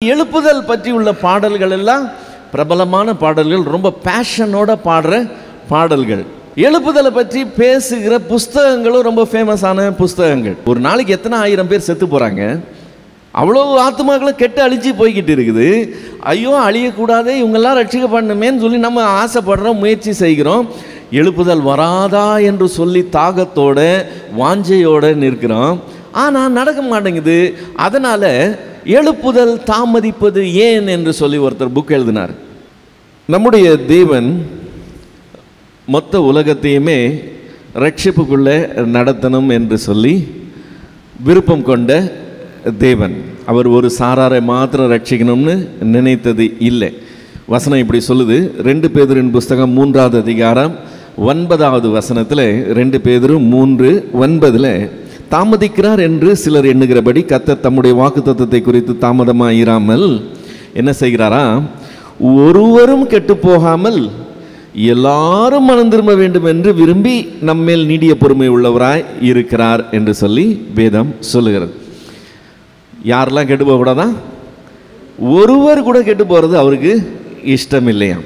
எழுப்புதல் பற்றி உள்ள பாடல்கள் எல்லாம் பிரபலமான பாடல்கள், ரொம்ப பேஷனோட பாடுற பாடல்கள். எழுப்புதலை பற்றி பேசுகிற புஸ்தகங்களும் ரொம்ப ஃபேமஸான புஸ்தகங்கள். ஒரு நாளைக்கு எத்தனை ஆயிரம் பேர் செத்து போகிறாங்க, அவ்வளோ ஆத்மாக்களும் கெட்டு அழிச்சு போய்கிட்டு இருக்குது. ஐயோ அழியக்கூடாதே, இவங்கெல்லாம் ரட்சிக்கப்படணுமேன்னு சொல்லி நம்ம ஆசைப்படுறோம், முயற்சி செய்கிறோம். எழுப்புதல் வராதா என்று சொல்லி தாகத்தோட வாஞ்சையோடு நிற்கிறோம். ஆனால் நடக்க மாட்டேங்குது. அதனால் எழுப்புதல் தாமதிப்பது ஏன் என்று சொல்லி ஒருத்தர் புக் எழுதினார். நம்முடைய தேவன் மொத்த உலகத்தையுமே ரட்சிப்புக்குள்ளே நடத்தணும் என்று சொல்லி விருப்பம் கொண்ட தேவன். அவர் ஒரு சாராரை மாத்திரம் ரட்சிக்கணும்னு நினைத்தது இல்லை. வசனம் இப்படி சொல்லுது. 2 பேதுருவின் புஸ்தகம் 3வது அதிகாரம் 9வது வசனத்தில், 2 பேதுரு 3:9, தாமதிக்கிறார் என்று சிலர் எண்ணுகிறபடி கர்த்தர் தம்முடைய வாக்குத்தத்தத்தை குறித்து தாமதமாக இராமல் என்ன செய்கிறாரா, ஒருவரும் கெட்டு போகாமல் எல்லாரும் மனம் திரும்ப வேண்டும் என்று விரும்பி நம்மேல் நீடிய பொறுமை உள்ளவராய் இருக்கிறார் என்று சொல்லி வேதம் சொல்லுகிறது. யாரெல்லாம் கெட்டு போகக்கூடாதான்? ஒருவர் கூட கெட்டு போகிறது அவருக்கு இஷ்டம் இல்லையா.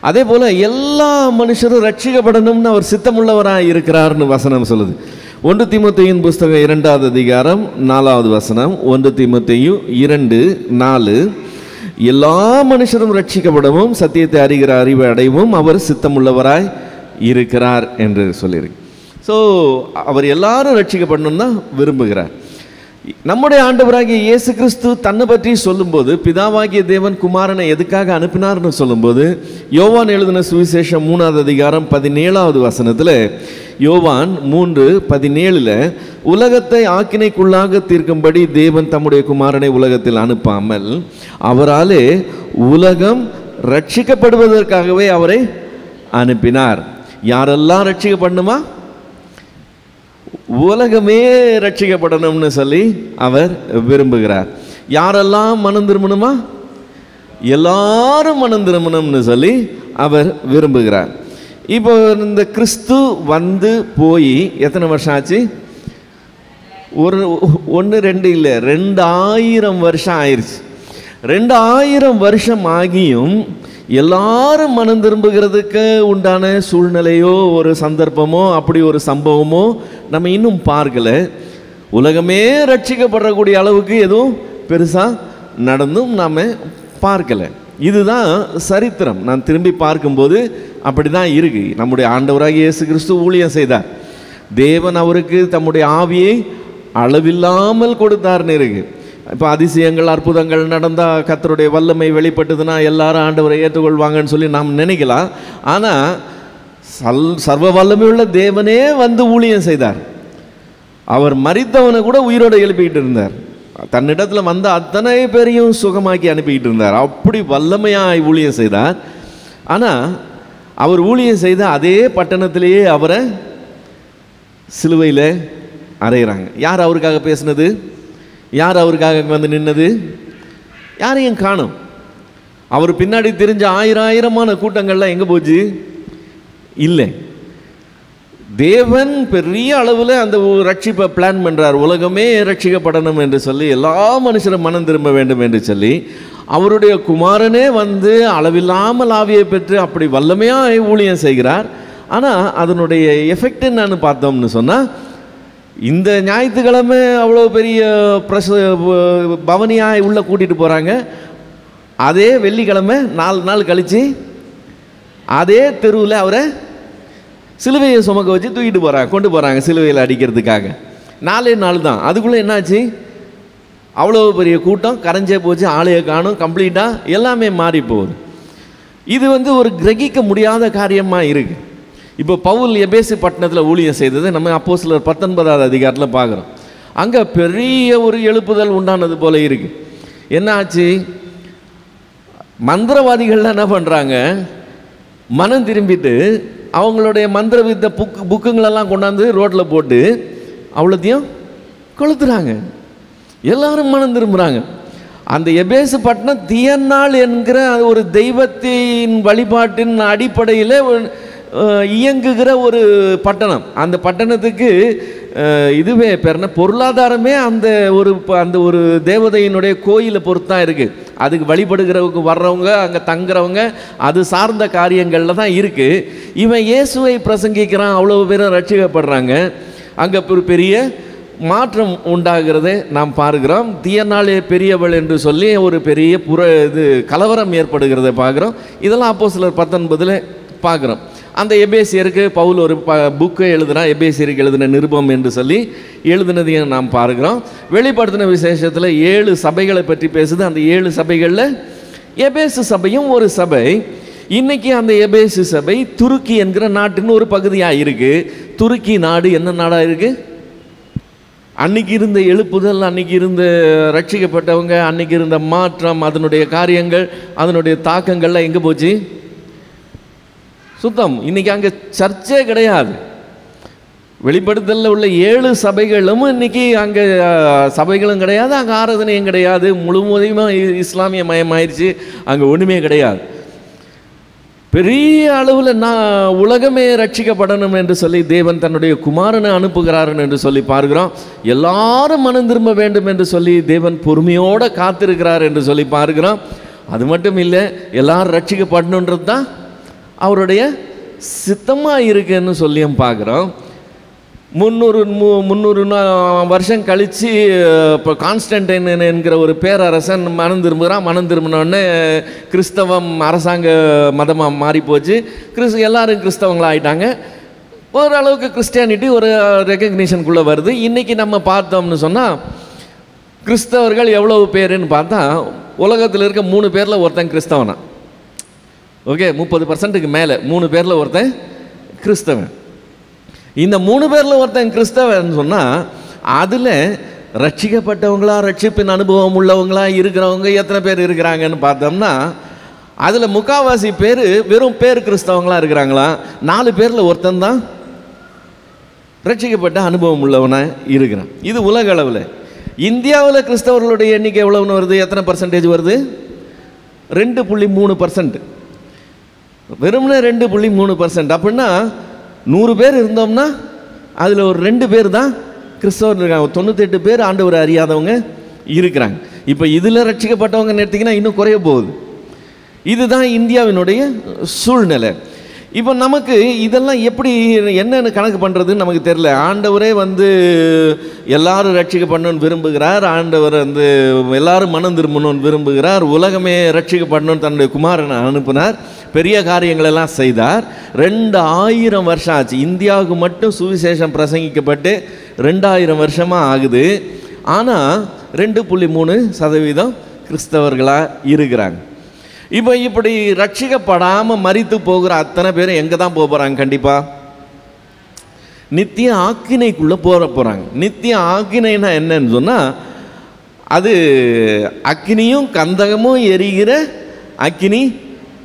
அதே போல் எல்லா மனுஷரும் ரட்சிக்கப்படணும்னு அவர் சித்தமுள்ளவராக இருக்கிறார்னு வசனம் சொல்லுது. 1 தீமோத்தேயுவின் புஸ்தகம் 2வது அதிகாரம் 4வது வசனம். 1 தீமோத்தேயு 2:4, எல்லா மனுஷரும் ரட்சிக்கப்படவும் சத்தியத்தை அறிகிற அறிவை அடையவும் அவர் சித்தமுள்ளவராய் இருக்கிறார் என்று சொல்லியிருக்கு. ஸோ அவர் எல்லாரும் ரட்சிக்கப்படணும்னு தான் விரும்புகிறார். நம்முடைய ஆண்டவராகிய இயேசு கிறிஸ்து தன்னை பற்றி சொல்லும்போது, பிதாவாகிய தேவன் குமாரனை எதுக்காக அனுப்பினார்னு சொல்லும்போது, யோவான் எழுதின சுவிசேஷம் 3வது அதிகாரம் 17வது வசனத்தில், யோவான் 3:17, உலகத்தை ஆக்கினைக்குள்ளாக தீர்க்கும்படி தேவன் தம்முடைய குமாரனை உலகத்தில் அனுப்பாமல் அவராலே உலகம் ரட்சிக்கப்படுவதற்காகவே அவரை அனுப்பினார். யாரெல்லாம் ரட்சிக்கப்படணுமா? உலகமே ரட்சிக்கப்படணும்னு சொல்லி அவர் விரும்புகிறார். யாரெல்லாம் மனம் திரும்பணுமா? எல்லாரும் மனம் திரும்பணும்னு சொல்லி அவர் விரும்புகிறார். இப்போ இந்த கிறிஸ்து வந்து போய் எத்தனை வருஷம் ஆச்சு? 1-2 இல்லை, 2000 வருஷம் ஆயிடுச்சு. 2000 வருஷம் ஆகியும் எல்லாரும் மனம் திரும்புகிறதுக்கு உண்டான சூழ்நிலையோ ஒரு சந்தர்ப்பமோ அப்படி ஒரு சம்பவமோ நம்ம இன்னும் பார்க்கல. உலகமே ரட்சிக்கப்படக்கூடிய அளவுக்கு எதுவும் பெருசாக நடந்தும் நாம் பார்க்கலை. இதுதான் சரித்திரம். நான் திரும்பி பார்க்கும்போது அப்படி தான் இருக்குது. நம்முடைய ஆண்டவராகிய இயேசு கிறிஸ்து ஊழியம் செய்தார். தேவன் அவருக்கு தம்முடைய ஆவியை அளவில்லாமல் கொடுத்தார்னு இருக்குது. இப்போ அதிசயங்கள் அற்புதங்கள் நடந்தால் கர்த்தருடைய வல்லமை வெளிப்பட்டதுன்னா எல்லாரும் ஆண்டவரை ஏற்றுக்கொள்வாங்கன்னு சொல்லி நாம் நினைக்கலாம். ஆனால் சர்வ வல்லமை உள்ள தேவனே வந்து ஊழியம் செய்தார். அவர் மரித்தவனை கூட உயிரோடு எழுப்பிக்கிட்டு இருந்தார். தன்னிடத்தில் வந்த அத்தனை பேரையும் சுகமாக்கி அனுப்பிக்கிட்டு இருந்தார். அப்படி வல்லமையாக ஊழியம் செய்தார். ஆனால் அவர் ஊழியம் செய்த அதே பட்டணத்திலேயே அவரை சிலுவையில் அறையிறாங்க. யார் அவருக்காக பேசினது? யார் அவருக்காக வந்து நின்னது? யாரையும் காணும். அவர் பின்னாடி தெரிஞ்ச ஆயிரமான கூட்டங்கள்லாம் எங்கே போச்சு? இல்லை. தேவன் பெரிய அளவில் அந்த ரட்சிப்பை பிளான் பண்ணுறார். உலகமே ரட்சிக்கப்படணும் என்று சொல்லி, எல்லா மனுஷரும் மனம் திரும்ப வேண்டும் என்று சொல்லி, அவருடைய குமாரனே வந்து அளவில்லாமல் ஆவியை பெற்று அப்படி வல்லமையாக ஊழியம் செய்கிறார். ஆனால் அதனுடைய எஃபெக்ட் என்னன்னு பார்த்தோம்னு சொன்னால், இந்த ஞாயிற்றுக்கிழமை அவ்வளோ பெரிய பவனியாக உள்ளே கூட்டிகிட்டு போகிறாங்க. அதே வெள்ளிக்கிழமை 4 நாள் கழித்து அதே தெருவில் அவரை சிலுவையை சுமக்க வச்சு தூக்கிட்டு போகிறாங்க, கொண்டு போகிறாங்க சிலுவையில் அடிக்கிறதுக்காக. 4 நாள் தான். அதுக்குள்ளே என்னாச்சு? அவ்வளோ பெரிய கூட்டம் கரைஞ்சே போச்சு, ஆளையை காணும், கம்ப்ளீட்டாக எல்லாமே மாறி போகுது. இது வந்து ஒரு கிரகிக்க முடியாத காரியமாக இருக்குது. இப்போ பவுல் எபேசு பட்டணத்தில் ஊழியம் செய்தது நம்ம அப்போஸ்தலர் 19வது அதிகாரத்தில் பார்க்குறோம். அங்கே பெரிய ஒரு எழுப்புதல் உண்டானது போல இருக்குது. என்ன ஆச்சு? மந்திரவாதிகள்லாம் என்ன பண்ணுறாங்க? மனம் திரும்பிட்டு அவங்களுடைய மந்திர வித்த புக்குங்களெல்லாம் கொண்டாந்து ரோட்டில் போட்டு அவ்வளோத்தையும் கொளுத்துறாங்க. எல்லாரும் மனம் திரும்புகிறாங்க. அந்த எபேசு பட்டணம் தியன்னாள் என்கிற ஒரு தெய்வத்தின் வழிபாட்டின் அடிப்படையில் இயங்குகிற ஒரு பட்டணம். அந்த பட்டணத்துக்கு இதுவே பேர்னா பொருளாதாரமே அந்த ஒரு தேவதையினுடைய கோயிலை பொறுத்து தான் இருக்குது. அதுக்கு வழிபடுகிறவங்க வர்றவங்க அங்கே தங்குறவங்க அது சார்ந்த காரியங்களில் தான் இருக்குது. இவன் இயேசுவை பிரசங்கிக்கிறான், அவ்வளோ பேரும் ரட்சிக்கப்படுறாங்க. அங்கே ஒரு பெரிய மாற்றம் உண்டாகிறதை நாம் பார்க்கிறோம். தீயனாலே பெரியவள் என்று சொல்லி ஒரு பெரிய கலவரம் ஏற்படுகிறத பார்க்குறோம். இதெல்லாம் அப்போஸ்தலர் 19 பார்க்குறோம். அந்த எபேசியருக்கு பவுல் ஒரு புக்கை எழுதுனா, எபேசியருக்கு எழுதின நிருபம் என்று சொல்லி எழுதினதையும் நாம் பார்க்கிறோம். வெளிப்படுத்தின விசேஷத்தில் 7 சபைகளை பற்றி பேசுது. அந்த 7 சபைகளில் எபேசு சபையும் ஒரு சபை. இன்னைக்கு அந்த எபேசு சபை துருக்கி என்கிற நாட்டின் ஒரு பகுதியாக இருக்குது. துருக்கி நாடு என்ன நாடாக இருக்குது? அன்னைக்கு இருந்த எழுப்புதல், அன்னைக்கு இருந்த ரட்சிக்கப்பட்டவங்க, அன்னைக்கு இருந்த மாற்றம், அதனுடைய காரியங்கள், அதனுடைய தாக்கங்கள்லாம் எங்கே போச்சு? சுத்தம். இன்னைக்கு அங்கே சர்ச்சே கிடையாது. வெளிப்படுத்தலில் உள்ள 7 சபைகளும் இன்னைக்கு அங்கே சபைகளும் கிடையாது, அங்கே ஆராதனையும் கிடையாது, முழுவதுமாக இஸ்லாமிய மயமாயிருச்சு, அங்கே ஒன்றுமே கிடையாது. பெரிய அளவில் உலகமே ரட்சிக்கப்படணும் என்று சொல்லி தேவன் தன்னுடைய குமாரனை அனுப்புகிறார் என்று சொல்லி பார்க்கிறோம். எல்லாரும் மனம் திரும்ப வேண்டும் என்று சொல்லி தேவன் பொறுமையோடு காத்திருக்கிறார் என்று சொல்லி பார்க்கிறோம். அது மட்டும் இல்லை, எல்லாரும் ரட்சிக்கப்படணுன்றது தான் அவருடைய சித்தமாக இருக்குன்னு சொல்லியும் பார்க்குறோம். 300 வருஷம் கழித்து இப்போ கான்ஸ்டன்டைன் என்கிற ஒரு பேரரசன் மனம் திரும்புகிறான். மனம் திரும்பினோடனே கிறிஸ்தவம் அரசாங்க மதமாக மாறிப்போச்சு. எல்லாரும் கிறிஸ்தவங்களாக ஆகிட்டாங்க. ஓரளவுக்கு கிறிஸ்டியானிட்டி ஒரு ரெக்கக்னிஷனுக்குள்ளே வருது. இன்றைக்கி நம்ம பார்த்தோம்னு சொன்னால் கிறிஸ்தவர்கள் எவ்வளவு பேருன்னு பார்த்தா உலகத்தில் இருக்க 3 பேரில் ஒருத்தன் கிறிஸ்தவனா. ஓகே, 30%க்கு மேலே 3 பேரில் ஒருத்தன் கிறிஸ்தவன். இந்த 3 பேரில் ஒருத்தன் கிறிஸ்தவன் சொன்னால் அதில் ரட்சிக்கப்பட்டவங்களா, ரட்சிப்பின் அனுபவம் உள்ளவங்களா இருக்கிறவங்க எத்தனை பேர் இருக்கிறாங்கன்னு பார்த்தோம்னா அதில் 3/4 பேர் வெறும் பேர் கிறிஸ்தவங்களா இருக்கிறாங்களா. 4 பேரில் ஒருத்தன் தான் ரட்சிக்கப்பட்ட அனுபவம் உள்ளவனாக இருக்கிறான். இது உலக அளவில். இந்தியாவில் கிறிஸ்தவர்களுடைய எண்ணிக்கை எவ்வளோன்னு வருது? எத்தனை பர்சன்டேஜ் வருது? 2.3%. வெறும்னா 2.3%. அப்படின்னா 100 பேர் இருந்தோம்னா அதில் ஒரு 2 பேர் தான் கிறிஸ்தவர் இருக்காங்க. 98 பேர் ஆண்டவர் அறியாதவங்க இருக்கிறாங்க. இப்போ இதில் ரட்சிக்கப்பட்டவங்க எடுத்திங்கன்னா இன்னும் குறைய போகுது. இதுதான் இந்தியாவினுடைய சூழ்நிலை. இப்போ நமக்கு இதெல்லாம் எப்படி என்னென்னு கணக்கு பண்ணுறதுன்னு நமக்கு தெரியல. ஆண்டவரே எல்லாரும் ரட்சிக்கப்படணும்னு விரும்புகிறார். ஆண்டவர் எல்லாரும் மனம் திரும்பணும்னு விரும்புகிறார். உலகமே ரட்சிக்கப்படணும்னு தன்னுடைய குமாரனை அனுப்பினார். பெரிய காரியங்களெல்லாம் செய்தார். 2000 வருஷம் ஆச்சு. இந்தியாவுக்கு மட்டும் சுவிசேஷம் பிரசங்கிக்கப்பட்டு 2000 வருஷமாக ஆகுது. ஆனால் 2.3% கிறிஸ்தவர்களாக இருக்கிறாங்க. இப்போ இப்படி ரட்சிக்கப்படாமல் மரித்து போகிற அத்தனை பேரும் எங்கே தான் போகிறாங்க? கண்டிப்பாக நித்திய ஆக்கினைக்குள்ளே போகிறாங்க. நித்திய ஆக்கினைனா என்னன்னு சொன்னால் அது அக்கினியும் கந்தகமும் எரிகிற அக்கினி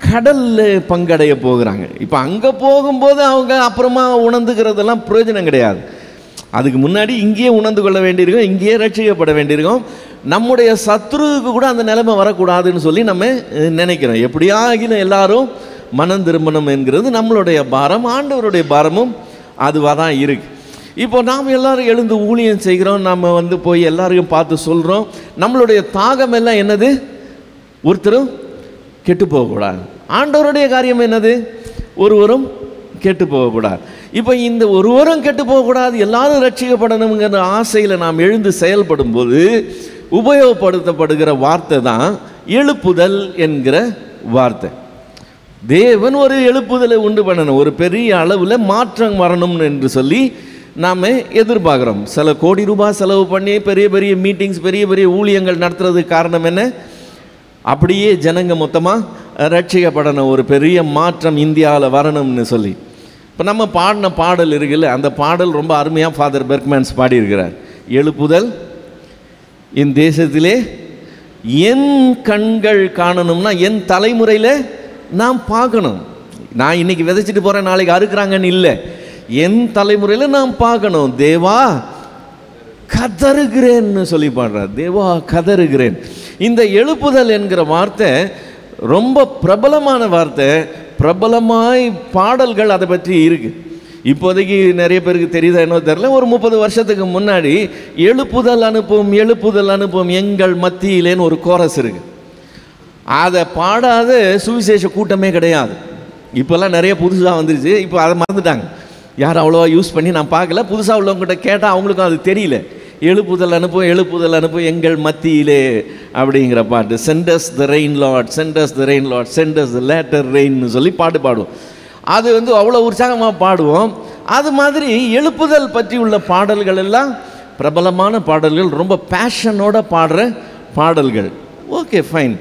கடலில் பங்கடைய போகிறாங்க. இப்போ அங்கே போகும்போது அவங்க அப்புறமா உணர்ந்துக்கிறதெல்லாம் பிரயோஜனம் கிடையாது. அதுக்கு முன்னாடி இங்கேயே உணர்ந்து கொள்ள வேண்டியிருக்கோம், இங்கேயே ரட்சிக்கப்பட வேண்டியிருக்கோம். நம்முடைய சத்ருவுக்கு கூட அந்த நிலைமை வரக்கூடாதுன்னு சொல்லி நம்ம நினைக்கிறோம். எப்படியாகிலும் எல்லாரும் மனம் திரும்பணும் என்கிறது நம்மளுடைய பாரம். ஆண்டவருடைய பாரமும் அதுவாக தான் இருக்குது. இப்போ நாம் எல்லோரும் எழுந்து ஊழியம் செய்கிறோம். நம்ம போய் எல்லாரையும் பார்த்து சொல்கிறோம். நம்மளுடைய தாகம் எல்லாம் என்னது? ஒருத்தரும் கெட்டு போகக்கூடாது. ஆண்டவருடைய காரியம் என்னது? ஒருவரும் கெட்டு போகக்கூடாது. இப்போ இந்த ஒருவரும் கெட்டு போகக்கூடாது, எல்லாரும் ரட்சிக்கப்படணுங்கிற ஆசையில் நாம் எழுந்து செயல்படும் போது உபயோகப்படுத்தப்படுகிற வார்த்தை தான் எழுப்புதல் என்கிற வார்த்தை. தேவன் ஒரு எழுப்புதலை உண்டு பண்ணணும், ஒரு பெரிய அளவில் மாற்றம் வரணும் என்று சொல்லி நாம் எதிர்பார்க்குறோம். சில கோடி ரூபாய் செலவு பண்ணி பெரிய பெரிய மீட்டிங்ஸ், பெரிய பெரிய ஊழியங்கள் நடத்துறதுக்கு காரணம் என்ன? அப்படியே ஜனங்க மொத்தமாக ரட்சிக்கப்படணும், ஒரு பெரிய மாற்றம் இந்தியாவில் வரணும்னு சொல்லி. இப்போ நம்ம பாடின பாடல் இருக்குல்ல, அந்த பாடல் ரொம்ப அருமையாக ஃபாதர் பெர்க்மேன்ஸ் பாடியிருக்கிறார். எழுப்புதல் என் தேசத்திலே என் கண்கள் காணணும்னா என் தலைமுறையில் நான் பார்க்கணும். நான் இன்னைக்கு விதைச்சிட்டு போகிறேன், நாளைக்கு அறுக்கிறாங்கன்னு இல்லை, என் தலைமுறையில் நான் பார்க்கணும். தேவா கதறுகிறேன்னு சொல்லி பாடுறார். தேவா கதறுகிறேன். இந்த எழுப்புதல் என்கிற வார்த்தை ரொம்ப பிரபலமான வார்த்தை. பிரபலமாய் பாடல்கள் அதை பற்றி இருக்கு. இப்போதைக்கு நிறைய பேருக்கு தெரியுதா என்னோ தெரியல, ஒரு 30 வருஷத்துக்கு முன்னாடி எழுப்புதல் அனுப்பும் எழுப்புதல் அனுப்பும் எங்கள் மத்தியிலேன்னு ஒரு கோரஸ் இருக்கு. அதை பாடாத சுவிசேஷ கூட்டமே கிடையாது. இப்போல்லாம் நிறைய புதுசாக வந்துருச்சு. இப்போ அதை மறந்துட்டாங்க, யாரும் அவ்வளோவா யூஸ் பண்ணி நான் பார்க்கல. புதுசாக உள்ளவங்ககிட்ட கேட்டால் அவங்களுக்கும் அது தெரியல. எழுப்புதல் அனுப்பும் எழுப்புதல் அனுப்பும் எங்கள் மத்தியிலே அப்படிங்கிற பாட்டு, send us the rain Lord, send us the rain Lord, send us the latter ரெயின்னு சொல்லி பாட்டு பாடுவோம். அது அவ்வளோ உற்சாகமாக பாடுவோம். அது மாதிரி எழுப்புதல் பற்றி உள்ள பாடல்கள் எல்லாம் பிரபலமான பாடல்கள், ரொம்ப பேஷனோட பாடுற பாடல்கள். Okay, fine.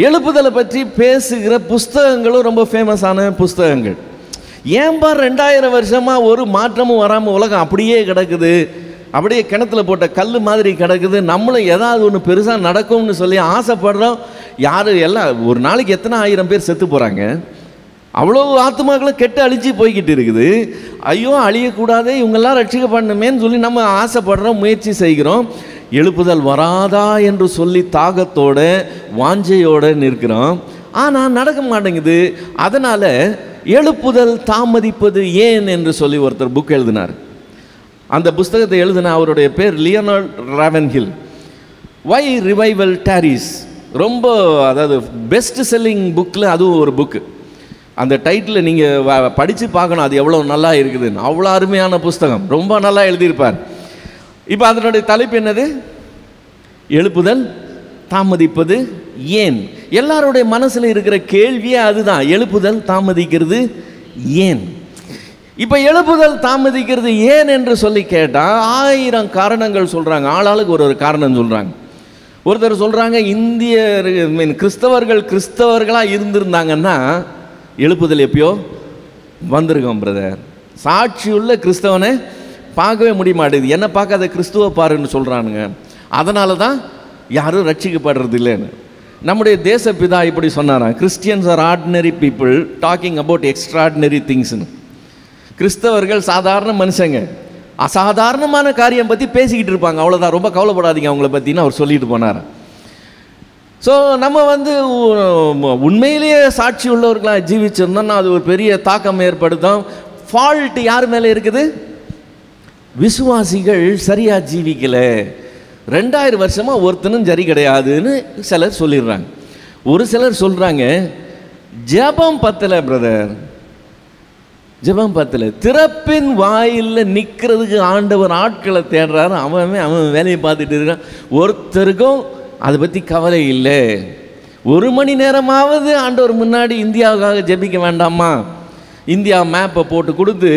எழுப்புதலை பற்றி பேசுகிற புஸ்தகங்களும் ரொம்ப ஃபேமஸான புஸ்தகங்கள். ஏன்பா 2000 வருஷமாக ஒரு மாற்றமும் வராமல் உலகம் அப்படியே கிடக்குது, அப்படியே கிணத்துல போட்ட கல் மாதிரி கிடக்குது, நம்மளும் ஏதாவது ஒன்று பெருசாக நடக்கும்னு சொல்லி ஆசைப்படுறோம். யார் எல்லாம் ஒரு நாளைக்கு எத்தனை 1000 பேர் செத்து போகிறாங்க, அவ்வளோ ஆத்மாக்களும் கெட்டு அழிச்சு போய்கிட்டு இருக்குது. ஐயோ அழியக்கூடாது, இவங்கெல்லாம் ரட்சிக்கப்படணுமேன்னு சொல்லி நம்ம ஆசைப்படுறோம், முயற்சி செய்கிறோம். எழுப்புதல் வராதா என்று சொல்லி தாகத்தோட வாஞ்சையோடு நிற்கிறோம். ஆனால் நடக்க மாட்டேங்குது. அதனால் எழுப்புதல் தாமதிப்பது ஏன் என்று சொல்லி ஒருத்தர் புக் எழுதினார். அந்த புஸ்தகத்தை எழுதின அவருடைய பேர் லியோனார்ட் ராவன்ஹில். வை ரிவைவல் டாரிஸ், ரொம்ப அதாவது பெஸ்ட் செல்லிங் புக்கில் அதுவும் ஒரு புக்கு. அந்த டைட்டில் நீங்கள் படித்து பார்க்கணும், அது எவ்வளோ நல்லா இருக்குதுன்னு. அவ்வளோ அருமையான புஸ்தகம், ரொம்ப நல்லா எழுதியிருப்பார். இப்போ அதனுடைய தலைப்பு என்னது? எழுப்புதல் தாமதிப்பது ஏன். எல்லாருடைய மனசில் இருக்கிற கேள்வியே அதுதான், எழுப்புதல் தாமதிக்கிறது ஏன். இப்போ எழுப்புதல் தாமதிக்கிறது ஏன் என்று சொல்லி கேட்டால் 1000 காரணங்கள் சொல்கிறாங்க. ஆளாளுக்கு ஒரு காரணம் சொல்கிறாங்க. ஒருத்தர் சொல்கிறாங்க, கிறிஸ்தவர்களாக இருந்திருந்தாங்கன்னா எழுப்புதல் எப்பயோ வந்திருக்கோம் பிரதர். சாட்சியுள்ள கிறிஸ்தவனை பார்க்கவே முடிய மாட்டேங்குது, என்ன பார்க்காத கிறிஸ்துவ பாருன்னு சொல்கிறானுங்க. அதனால தான் யாரும் ரட்சிக்கப்படுறது இல்லைன்னு. நம்முடைய தேசப்பிதா இப்படி சொன்னாராம், Christians are ordinary people talking about extraordinary திங்ஸ்னு. கிறிஸ்தவர்கள் சாதாரண மனுஷங்க, அசாதாரணமான காரியம் பற்றி பேசிக்கிட்டு இருப்பாங்க, அவ்வளோதான், ரொம்ப கவலைப்படாதீங்க அவங்கள பற்றின்னு அவர் சொல்லிட்டு போனார். ஸோ நம்ம உண்மையிலேயே சாட்சி உள்ளவர்களாக ஜீவிச்சிருந்தோம்னா அது ஒரு பெரிய தாக்கம் ஏற்படுத்தும். ஃபால்ட் யார் மேலே இருக்குது? விசுவாசிகள் சரியாக ஜீவிக்கலை. 2000 வருஷமாக ஒருத்தனும் சரி கிடையாதுன்னு சிலர் சொல்லிடுறாங்க. ஒரு சிலர் சொல்கிறாங்க, ஜெபம் பத்தலை பிரதர், ஜெபம் பத்தலை. திறப்பின் வாயில் நிற்கிறதுக்கு ஆண்டவர் ஆட்களை தேடுறாரு, அவன் வேலையை பார்த்துட்டு இருக்கான். ஒருத்தருக்கும் அதை பற்றி கவலை இல்லை. 1 மணி நேரமாவது ஆண்டவர் முன்னாடி இந்தியாவுக்காக ஜெபிக்க வேண்டாமா? இந்தியா மேப்பை போட்டு கொடுத்து,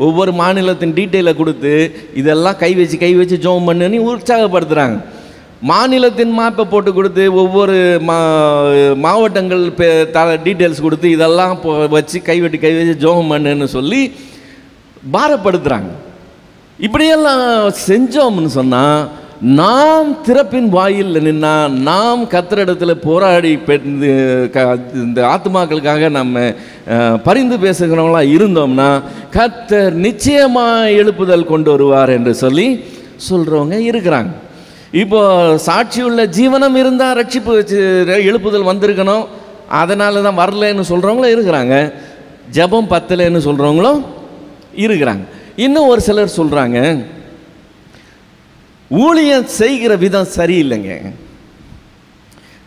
ஒவ்வொரு மாநிலத்தின் டீட்டெயிலை கொடுத்து, இதெல்லாம் கை வச்சு ஜெபம் பண்ணுன்னு உற்சாகப்படுத்துகிறாங்க. மாநிலத்தின் மேப்பை போட்டு கொடுத்து, ஒவ்வொரு மாவட்டங்கள் டீட்டெயில்ஸ் கொடுத்து, இதெல்லாம் வச்சு கை வச்சு ஜெபம் பண்ணுன்னு சொல்லி பாரப்படுத்துகிறாங்க. இப்படியெல்லாம் செஞ்சோம்னு சொன்னால் நாம் திறப்பின் வாயில் நின்னா, நாம் கர்த்தரிடத்தில் போராடி இந்த ஆத்மாக்களுக்காக நம்ம பரிந்து பேசுகிறவங்களாக இருந்தோம்னா கர்த்தர் நிச்சயமாக எழுப்புதல் கொண்டு வருவார் என்று சொல்லி சொல்கிறவங்க இருக்கிறாங்க. இப்போ சாட்சியுள்ள ஜீவனம் இருந்தால் ரட்சிப்பு எழுப்புதல் வந்திருக்கணும், அதனால தான் வரலன்னு சொல்கிறவங்களும் இருக்கிறாங்க. ஜெபம் பத்தலைன்னு சொல்கிறவங்களும் இருக்கிறாங்க. இன்னும் ஒரு சிலர் சொல்கிறாங்க, ஊழியம் செய்கிற விதம் சரியில்லைங்க.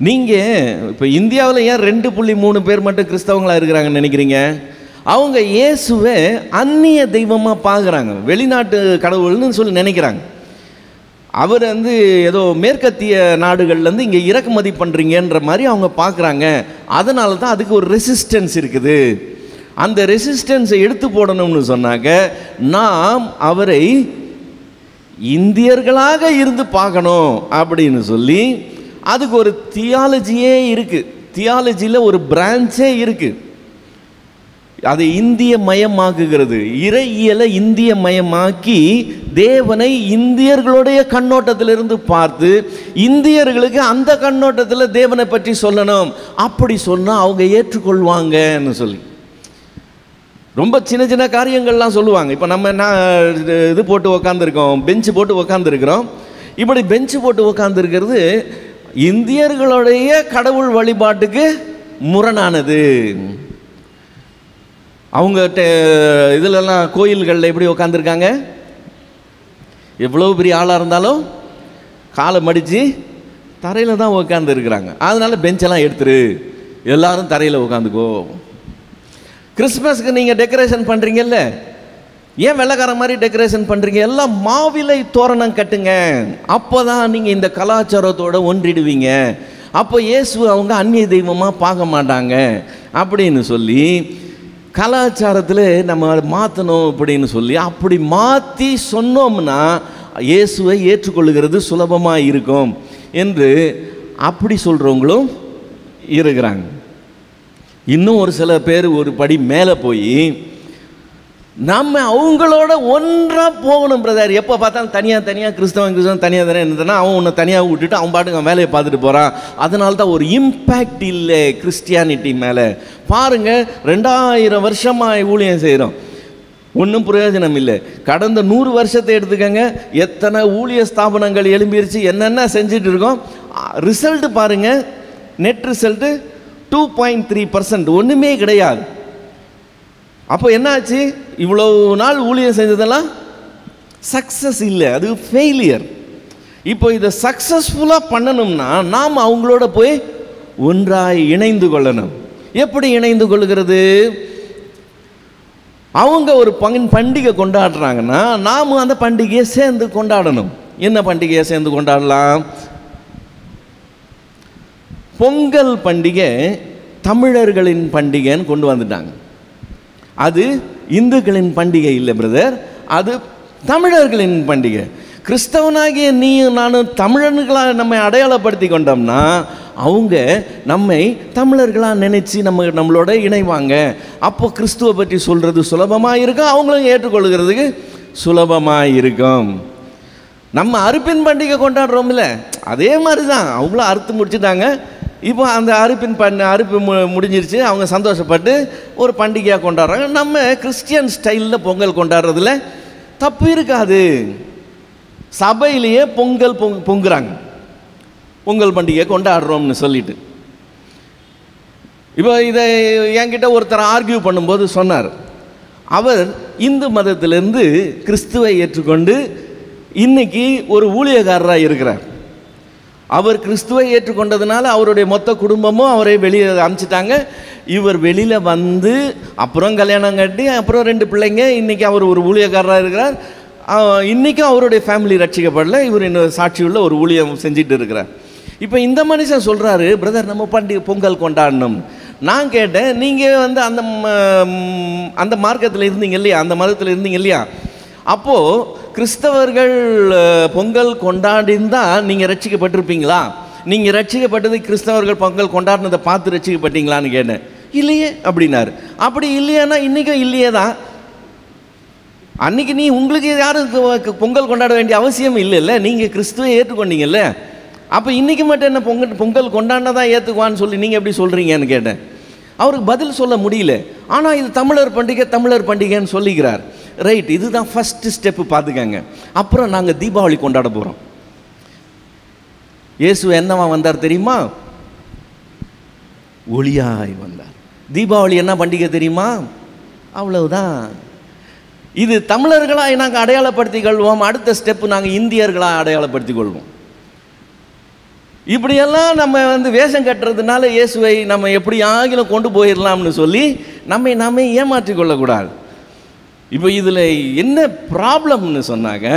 நீங்கள் இப்போ இந்தியாவில் ஏன் 2.3 பேர் மட்டும் கிறிஸ்தவங்களாக இருக்கிறாங்கன்னு நினைக்கிறீங்க? அவங்க இயேசுவை அந்நிய தெய்வமாக பார்க்குறாங்க, வெளிநாட்டு கடவுள்னு சொல்லி நினைக்கிறாங்க. அவர் ஏதோ மேற்கத்திய நாடுகள்லேருந்து இங்கே இறக்குமதி பண்ணுறீங்கன்ற மாதிரி அவங்க பார்க்குறாங்க. அதனால தான் அதுக்கு ஒரு ரெசிஸ்டன்ஸ் இருக்குது. அந்த ரெசிஸ்டன்ஸை எடுத்து போடணும்னு சொன்னாக்க நாம் அவரை இந்தியர்களாக இருந்து பார்க்கணும் அப்படின்னு சொல்லி அதுக்கு ஒரு தியாலஜியே இருக்குது. தியாலஜியில் ஒரு பிரான்ச்சே இருக்குது. அதை இந்திய மயமாக்குகிறது. இறையியலை இந்திய மயமாக்கி தேவனை இந்தியர்களுடைய கண்ணோட்டத்திலிருந்து பார்த்து இந்தியர்களுக்கு அந்த கண்ணோட்டத்தில் தேவனை பற்றி சொல்லணும். அப்படி சொன்னால் அவங்க ஏற்றுக்கொள்வாங்கன்னு சொல்லி ரொம்ப சின்ன சின்ன காரியங்கள்லாம் சொல்லுவாங்க. இப்போ நம்ம இது போட்டு உக்காந்துருக்கோம், பெஞ்சு போட்டு உக்காந்துருக்கிறோம். இப்படி பெஞ்சு போட்டு உக்காந்துருக்கிறது இந்தியர்களுடைய கடவுள் வழிபாட்டுக்கு முரணானது. அவங்க இதிலெல்லாம் கோயில்களில் எப்படி உட்காந்துருக்காங்க? எவ்வளோ பெரிய ஆளாக இருந்தாலும் காலை மடித்து தரையில் தான் உட்காந்துருக்குறாங்க. அதனால் பெஞ்செல்லாம் எடுத்துரு, எல்லாரும் தரையில் உட்காந்துக்கோ. கிறிஸ்மஸ்க்கு நீங்கள் டெக்கரேஷன் பண்ணுறீங்கல்ல, ஏன் வெள்ளைக்கார மாதிரி டெக்கரேஷன் பண்ணுறீங்க? எல்லாம் மாவிலை தோரணம் கட்டுங்க, அப்போ தான் நீங்கள் இந்த கலாச்சாரத்தோடு ஒன்றிடுவீங்க. அப்போ இயேசு அவங்க அந்நிய தெய்வமாக பார்க்க மாட்டாங்க அப்படின்னு சொல்லி கலாச்சாரத்தில் நம்ம மாற்றணும் அப்படின்னு சொல்லி அப்படி மாற்றி சொன்னோம்னா இயேசுவை ஏற்றுக்கொள்ளுகிறது சுலபமாக இருக்கும் என்று அப்படி சொல்கிறவங்களும் இருக்கிறாங்க. இன்னும் ஒரு சில பேர் ஒரு படி மேலே போய் நம்ம அவங்களோட ஒன்றாக போகணும் பிரதர். எப்போ பார்த்தாலும் தனியாக கிறிஸ்தவன் தனியாக இருந்ததுன்னா அவன் உன்னை தனியாக விட்டுட்டு அவன் பாட்டுக்கு அவன் வேலையை பார்த்துட்டு போகிறான். அதனால தான் ஒரு இம்பேக்ட் இல்லை கிறிஸ்டியானிட்டி மேலே. பாருங்கள், 2000 வருஷமாக ஊழியம் செய்கிறோம், ஒன்றும் பிரயோஜனம் இல்லை. கடந்த 100 வருஷத்தை எடுத்துக்கங்க, எத்தனை ஊழிய ஸ்தாபனங்கள் எழும்பிருச்சு, என்னென்ன செஞ்சுட்டு இருக்கோம். ரிசல்ட்டு பாருங்கள், நெட் ரிசல்ட்டு 2.3%, ஒன்றுமே கிடையாது. அப்போ என்னாச்சு? இவ்வளோ நாள் ஊழியம் செஞ்சதெல்லாம் சக்ஸஸ் இல்லை, அது ஃபெயிலியர். இப்போ இதை சக்ஸஸ்ஃபுல்லாக பண்ணணும்னா நாம் அவங்களோட போய் ஒன்றாய் இணைந்து கொள்ளணும். எப்படி இணைந்து கொள்கிறது? அவங்க ஒரு பண்டிகை கொண்டாடுறாங்கன்னா நாம் அந்த பண்டிகையை சேர்ந்து கொண்டாடணும். என்ன பண்டிகையை சேர்ந்து கொண்டாடலாம்? பொங்கல் பண்டிகை தமிழர்களின் பண்டிகைன்னு கொண்டு வந்துட்டாங்க. அது இந்துக்களின் பண்டிகை இல்லை பிரதர், அது தமிழர்களின் பண்டிகை. கிறிஸ்தவனாகிய நீயும் நானும் தமிழர்களாக நம்மை அடையாளப்படுத்தி கொண்டோம்னா அவங்க நம்மை தமிழர்களாக நினைச்சு நம்மளோட இணைவாங்க. அப்போ கிறிஸ்துவை பற்றி சொல்கிறது சுலபமாக இருக்கும், அவங்களும் ஏற்றுக்கொள்கிறதுக்கு சுலபமாக இருக்கும். நம்ம அறுப்பின் பண்டிகை கொண்டாடுறோம்ல, அதே மாதிரி தான் அவங்களும் அறுத்து முடிச்சுட்டாங்க. இப்போ அந்த அறுப்பு முடிஞ்சிருச்சு, அவங்க சந்தோஷப்பட்டு ஒரு பண்டிகையாக கொண்டாடுறாங்க. நம்ம கிறிஸ்டியன் ஸ்டைலில் பொங்கல் கொண்டாடுறதுல தப்பு இருக்காது. சபையிலேயே பொங்கல் பொங்குறாங்க, பொங்கல் பண்டிகை கொண்டாடுறோம்னு சொல்லிட்டு. இப்போ இதை என்கிட்ட ஒருத்தர் ஆர்கியூ பண்ணும்போது சொன்னார், அவர் இந்து மதத்திலிருந்து கிறிஸ்துவை ஏற்றுக்கொண்டு இன்னைக்கு ஒரு ஊழியக்காரராக இருக்கிறார். அவர் கிறிஸ்துவை ஏற்றுக்கொண்டதுனால அவருடைய மொத்த குடும்பமும் அவரை வெளியே அனுப்பிச்சிட்டாங்க. இவர் வெளியில் வந்து அப்புறம் கல்யாணம் கட்டி அப்புறம் 2 பிள்ளைங்க, இன்றைக்கி அவர் ஒரு ஊழியக்காரராக இருக்கிறார். இன்றைக்கும் அவருடைய ஃபேமிலி ரட்சிக்கப்படல, இவர் இன்னும் சாட்சியுள்ள ஒரு ஊழியம் செஞ்சுட்டு இருக்கிறார். இப்போ இந்த மனுஷன் சொல்கிறாரு, பிரதர் நம்ம பொங்கல் கொண்டாடணும். நான் கேட்டேன், நீங்கள் வந்து அந்த மார்க்கத்தில் இருந்தீங்க இல்லையா, அந்த மதத்தில் இருந்தீங்க இல்லையா, அப்போது கிறிஸ்தவர்கள் பொங்கல் கொண்டாடிந்தால் நீங்கள் ரட்சிக்கப்பட்டிருப்பீங்களா? நீங்கள் ரட்சிக்கப்பட்டது கிறிஸ்தவர்கள் பொங்கல் கொண்டாடினதை பார்த்து ரட்சிக்கப்பட்டீங்களான்னு கேட்டேன். இல்லையே அப்படின்னாரு. அப்படி இல்லையானா இன்றைக்கும் இல்லையே தான். அன்றைக்கி உங்களுக்கு யாரும் பொங்கல் கொண்டாட வேண்டிய அவசியம் இல்லைல்ல, நீங்கள் கிறிஸ்துவை ஏற்றுக்கொண்டீங்கல்ல. அப்போ இன்றைக்கி மட்டும் என்ன பொங்கல் கொண்டாடினதான் ஏற்றுக்குவான்னு சொல்லி நீங்கள் எப்படி சொல்கிறீங்கன்னு கேட்டேன். அவருக்கு பதில் சொல்ல முடியல. ஆனால் இது தமிழர் பண்டிகைன்னு சொல்லிக்கிறார். ரைட், இதுதான் ஃபஸ்ட்டு ஸ்டெப்பு, பார்த்துக்கங்க. அப்புறம் நாங்கள் தீபாவளி கொண்டாட போகிறோம். இயேசு என்னவா வந்தார் தெரியுமா? ஒளியாய் வந்தார். தீபாவளி என்ன பண்டிகை தெரியுமா? அவ்வளவுதான். இது தமிழர்களாக நாங்கள் அடையாளப்படுத்திக் கொள்வோம். அடுத்த ஸ்டெப்பு நாங்கள் இந்தியர்களாக அடையாளப்படுத்திக் கொள்வோம். இப்படியெல்லாம் நம்ம வேஷம் கட்டுறதுனால இயேசுவை நம்ம எப்படி ஆகிலும் கொண்டு போயிடலாம்னு சொல்லி நம்மை ஏமாற்றிக் கொள்ளக்கூடாது. இப்போ இதில் என்ன ப்ராப்ளம்னு சொன்னாங்க,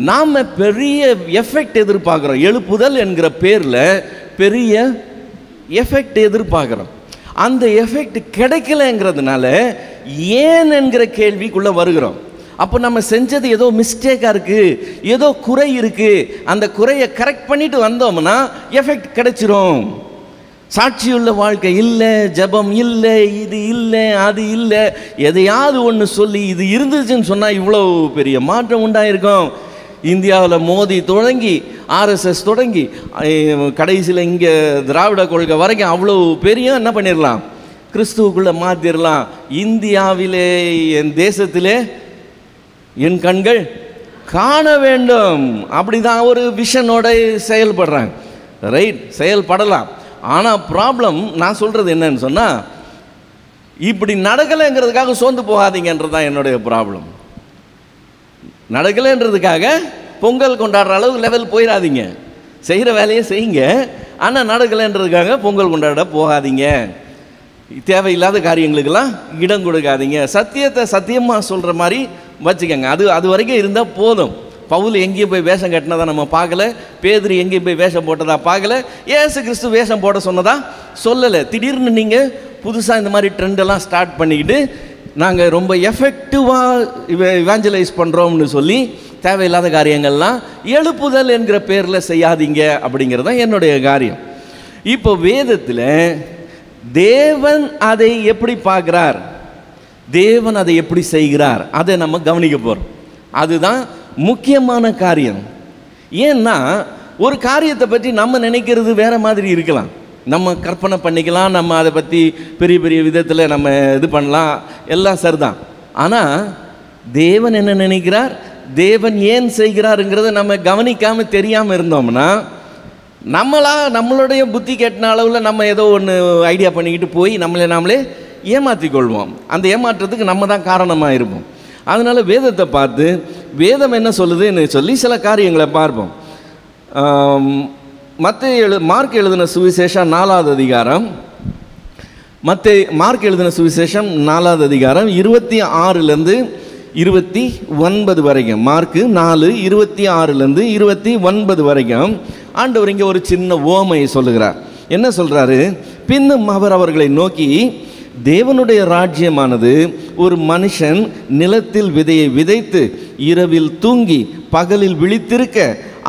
நாம் பெரிய எஃபெக்ட் எதிர்பார்க்குறோம். எழுப்புதல் என்கிற பேரில் பெரிய எஃபெக்ட் எதிர்பார்க்குறோம். அந்த எஃபெக்ட் கிடைக்கலங்கிறதுனால ஏன் என்கிற கேள்விக்குள்ளே வருகிறோம். அப்போ நம்ம செஞ்சது ஏதோ மிஸ்டேக்காக இருக்குது, ஏதோ குறை இருக்குது, அந்த குறையை கரெக்ட் பண்ணிட்டு வந்தோம்னா எஃபெக்ட் கிடைச்சிரும். சாட்சியுள்ள வாழ்க்கை இல்லை, ஜபம் இல்லை, இது இல்லை, அது இல்லை, எதையாவது ஒன்று சொல்லி இது இருந்துச்சுன்னு சொன்னால் இவ்வளோ பெரிய மாற்றம் உண்டாயிருக்கும். இந்தியாவில் மோடி தொடங்கி ஆர்எஸ்எஸ் தொடங்கி கடைசியில் இங்கே திராவிட கொள்கை வரைக்கும் அவ்வளோ பெரிய என்ன பண்ணிடலாம், கிறிஸ்துவுக்குள்ளே மாற்றிடலாம். இந்தியாவிலே, என் தேசத்திலே என் கண்கள் காண வேண்டும், அப்படி தான் ஒரு விஷனோட செயல்படுறாங்க. ரைட், செயல்படலாம். ஆனால் ப்ராப்ளம் நான் சொல்கிறது என்னன்னு சொன்னால், இப்படி நடக்கலைங்கிறதுக்காக சோர்ந்து போகாதீங்கன்றது தான் என்னுடைய ப்ராப்ளம். நடக்கலைன்றதுக்காக பொங்கல் கொண்டாடுற அளவுக்கு லெவல் போயிடாதீங்க. செய்கிற வேலையை செய்யுங்க, ஆனால் நடக்கலைன்றதுக்காக பொங்கல் கொண்டாட போகாதீங்க. தேவையில்லாத காரியங்களுக்கெல்லாம் இடம் கொடுக்காதீங்க. சத்தியத்தை சத்தியமாக சொல்கிற மாதிரி வச்சுக்கோங்க. அது வரைக்கும் இருந்தால் போதும். பவுல் எங்கேயும் போய் வேஷம் கட்டினதா நம்ம பார்க்கல. பேதுரு எங்கேயும் போய் வேஷம் போட்டதா பார்க்கல. இயேசு கிறிஸ்து வேஷம் போட சொன்னதா சொல்லலை. திடீர்னு நீங்கள் புதுசாக இந்த மாதிரி ட்ரெண்டெல்லாம் ஸ்டார்ட் பண்ணிக்கிட்டு நாங்கள் ரொம்ப எஃபெக்டிவாக இவாஞ்சலைஸ் பண்ணுறோம்னு சொல்லி தேவையில்லாத காரியங்கள்லாம் எழுப்புதல் என்கிற பேரில் செய்யாதீங்க அப்படிங்கிறது தான் என்னுடைய காரியம். இப்போ வேதத்தில் தேவன் அதை எப்படி பார்க்குறார், தேவன் அதை எப்படி செய்கிறார், அதை நம்ம கவனிக்க போகிறோம். அதுதான் முக்கியமான காரியம். ஏன்னா ஒரு காரியத்தை பற்றி நம்ம நினைக்கிறது வேறு மாதிரி இருக்கலாம், நம்ம கற்பனை பண்ணிக்கலாம், நம்ம அதை பற்றி பெரிய பெரிய விதத்தில் நம்ம இது பண்ணலாம், எல்லாம் சரிதான். ஆனால் தேவன் என்ன நினைக்கிறார், தேவன் ஏன் செய்கிறாருங்கிறத நம்ம கவனிக்காமல் தெரியாமல் இருந்தோம்னா நம்மளுடைய புத்தி கெட்டின அளவில் நம்ம ஏதோ ஒன்று ஐடியா பண்ணிக்கிட்டு போய் நாமளே ஏமாற்றிக்கொள்வோம். அந்த ஏமாற்றத்துக்கு நம்ம தான் காரணமாக இருப்போம். அதனால் வேதத்தை பார்த்து வேதம் என்ன சொல்லுதுன்னு சொல்லி சில காரியங்களை பார்ப்போம். மார்க் எழுதின சுவிசேஷம் 4வது அதிகாரம், மார்க் எழுதின சுவிசேஷம் 4வது அதிகாரம் 26லேருந்து 29 வரைக்கும். மார்க்கு 4:26லேருந்து 29 வரைக்கும் ஆண்டவர் இங்கே ஒரு சின்ன ஓமையை சொல்லுகிறார். என்ன சொல்கிறாரு, பின்னும் அவர் அவர்களை நோக்கி, தேவனுடைய ராஜ்யமானது ஒரு மனுஷன் நிலத்தில் விதையை விதைத்து இரவில் தூங்கி பகலில் விழித்திருக்க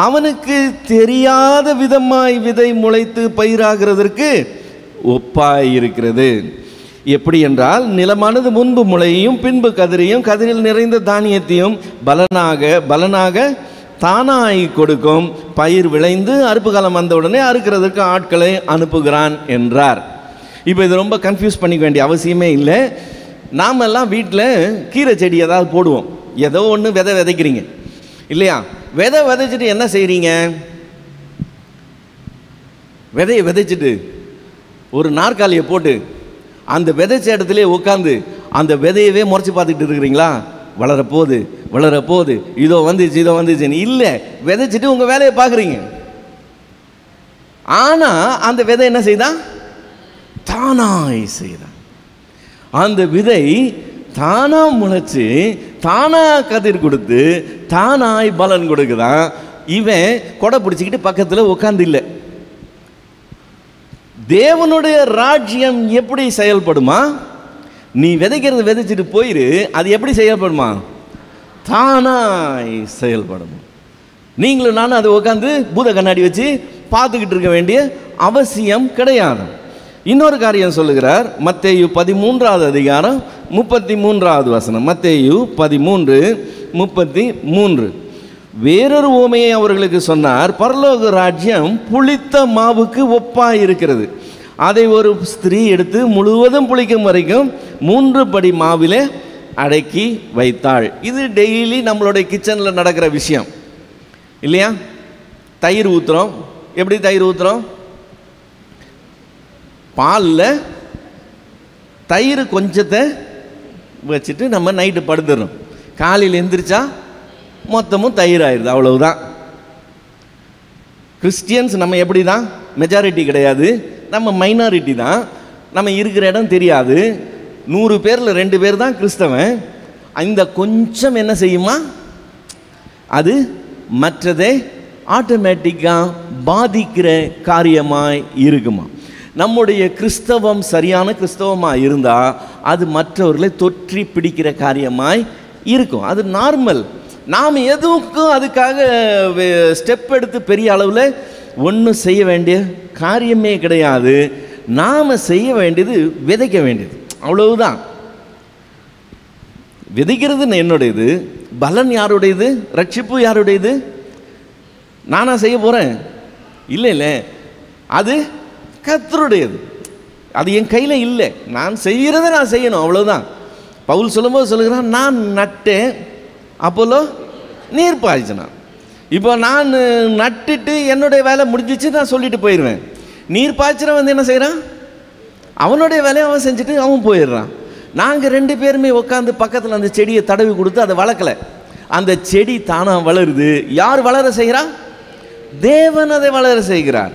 அவனுக்கு தெரியாத விதமாய் விதை முளைத்து பயிராகிறதற்கு ஒப்பாயிருக்கிறது. எப்படி என்றால், நிலமானது முன்பு முளையையும் பின்பு கதிரையும் கதிரில் நிறைந்த தானியத்தையும் பலனாக தானாய் கொடுக்கும். பயிர் விளைந்து அறுப்பு காலம் வந்தவுடனே அறுக்கிறதுக்கு ஆட்களை அனுப்புகிறான் என்றார். இப்போ இது ரொம்ப கன்ஃபியூஸ் பண்ணிக்க வேண்டிய அவசியமே இல்லை. நாமெல்லாம் வீட்டில் கீரை செடி ஏதாவது போடுவோம், ஏதோ ஒன்று விதைக்கிறீங்க இல்லையா? விதைச்சிட்டு என்ன செய்கிறீங்க, விதைச்சிட்டு ஒரு நாற்காலியை போட்டு அந்த விதைச்ச இடத்துல உட்காந்து அந்த விதையவே முறைச்சி பார்த்துக்கிட்டு இருக்கிறீங்களா? வளரப்போகுது இதோ வந்துச்சுன்னு இல்லை, விதைச்சிட்டு உங்கள் வேலையை பார்க்குறீங்க. ஆனால் அந்த விதை என்ன செய்தான், தானாய் செய்தான். அந்த விதை தானா முளைச்சு தானா கதிர் கொடுத்து தானாய் பலன் கொடுக்குதான். இவன் கொடை பிடிச்சிக்கிட்டு பக்கத்தில் உட்காந்து இல்லை. தேவனுடைய ராஜ்யம் எப்படி செயல்படுமா, நீ விதைச்சிட்டு போயிரு, அது எப்படி செயல்படுமா, தானாய் செயல்படும். நீங்களும் நானும் அதை உட்காந்து பூத கண்ணாடி வச்சு பார்த்துக்கிட்டு இருக்க வேண்டிய அவசியம் கிடையாது. இன்னொரு காரியம் சொல்லுகிறார், மத்தேயு 13வது அதிகாரம் 33வது வசனம். மத்தேயு 13:33. வேறொரு உவமையை அவர்களுக்கு சொன்னார். பரலோக ராஜ்யம் புளித்த மாவுக்கு ஒப்பாய் இருக்கிறது. அதை ஒரு ஸ்திரீ எடுத்து முழுவதும் புளிக்கும் வரைக்கும் 3 படி மாவிலே அடக்கி வைத்தாள். இது டெய்லி நம்மளுடைய கிச்சனில் நடக்கிற விஷயம் இல்லையா? தயிர் ஊற்றுறோம். எப்படி தயிர் ஊற்றுறோம்? பாலில் தயிர் கொஞ்சத்தை வச்சுட்டு நம்ம நைட்டு படுத்துடுறோம். காலையில் எந்திரிச்சா மொத்தமும் தயிர் ஆயிடுது, அவ்வளவுதான். கிறிஸ்டியன்ஸ் நம்ம எப்படி தான், மெஜாரிட்டி கிடையாது, நம்ம மைனாரிட்டி தான். நம்ம இருக்கிற இடம் தெரியாது. 100 பேரில் 2 பேர் தான் கிறிஸ்தவன். இந்த கொஞ்சம் என்ன செய்யுமா, அது மற்றதை ஆட்டோமேட்டிக்காக பாதிக்கிற காரியமாய் இருக்குமா. நம்முடைய கிறிஸ்தவம் சரியான கிறிஸ்தவமாக இருந்தால் அது மற்றவர்களை தொற்றி பிடிக்கிற காரியமாய் இருக்கும். அது நார்மல். நாம் எதுக்கும் அதுக்காக ஸ்டெப் எடுத்து பெரிய அளவில் ஒன்றும் செய்ய வேண்டிய காரியமே கிடையாது. நாம் செய்ய வேண்டியது விதைக்க வேண்டியது, அவ்வளவுதான். விதைக்கிறது என்னுடையது, பலன் யாருடையது, ரட்சிப்பு யாருடையது? நானா செய்ய போகிறேன்? இல்லை, அது கர்த்தருடையது. அது என் கையில் இல்லை. நான் செய்கிறத நான் செய்யணும், அவ்வளோதான். பவுல் சொல்லும்போது சொல்லுகிறான், நான் நட்டேன், அப்போலோ நீர் பாய்ச்சினான். இப்போ நான் நட்டுட்டு என்னுடைய வேலை முடிஞ்சிச்சு நான் சொல்லிட்டு போயிடுவேன். நீர் பாய்ச்சின வந்து என்ன செய்கிறான், அவனுடைய வேலையை அவன் செஞ்சுட்டு அவன் போயிடுறான். நாங்கள் 2 பேருமே உட்காந்து பக்கத்தில் அந்த செடியை தடவி கொடுத்து அதை வளர்க்கலை. அந்த செடி தானாக வளருது. யார் வளர செய்கிறா? தேவன் அதை வளர செய்கிறார்.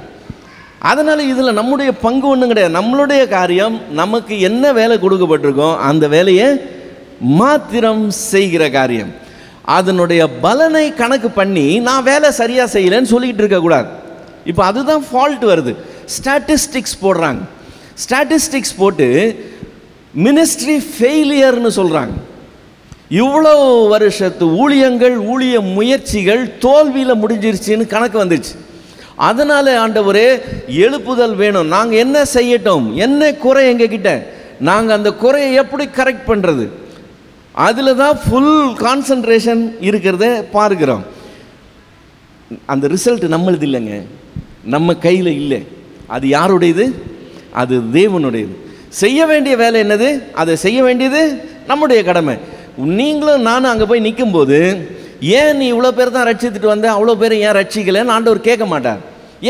அதனால் இதில் நம்முடைய பங்கு ஒன்றும் கிடையாது. நம்மளுடைய காரியம், நமக்கு என்ன வேலை கொடுக்கப்பட்டிருக்கோ அந்த வேலையை மாத்திரம் செய்கிற காரியம். அதனுடைய பலனை கணக்கு பண்ணி நான் வேலை சரியாக செய்யலைன்னு சொல்லிக்கிட்டு இருக்கக்கூடாது. இப்போ அதுதான் ஃபால்ட் வருது. ஸ்டாட்டிஸ்டிக்ஸ் போடுறாங்க. ஸ்டாட்டிஸ்டிக்ஸ் போட்டு மினிஸ்ட்ரி ஃபெயிலியர்னு சொல்கிறாங்க. இவ்வளோ வருஷத்து ஊழியங்கள், ஊழிய முயற்சிகள் தோல்வியில் முடிஞ்சிருச்சுன்னு கணக்கு வந்துடுச்சு. அதனால் ஆண்டவரே எழுப்புதல் வேணும். நாங்கள் என்ன செய்யட்டும்? என்ன குறை எங்ககிட்ட? நாங்கள் அந்த குறையை எப்படி கரெக்ட் பண்ணுறது? அதில் தான் ஃபுல் கான்சன்ட்ரேஷன் இருக்கிறத பார்க்குறோம். அந்த ரிசல்ட் நம்மளது இல்லைங்க, நம்ம கையில் இல்லை. அது யாருடையது? அது தேவனுடையது. செய்ய வேண்டிய வேலை என்னது? அதை செய்ய வேண்டியது நம்முடைய கடமை. நீங்களும் நானும் அங்கே போய் நிற்கும்போது, ஏன் நீ இவ்வளோ பேர் தான் ரட்சித்துட்டு வந்த, அவ்வளோ பேர் ஏன் ரட்சிக்கலைன்னு ஆண்டவர் கேட்க மாட்டார்.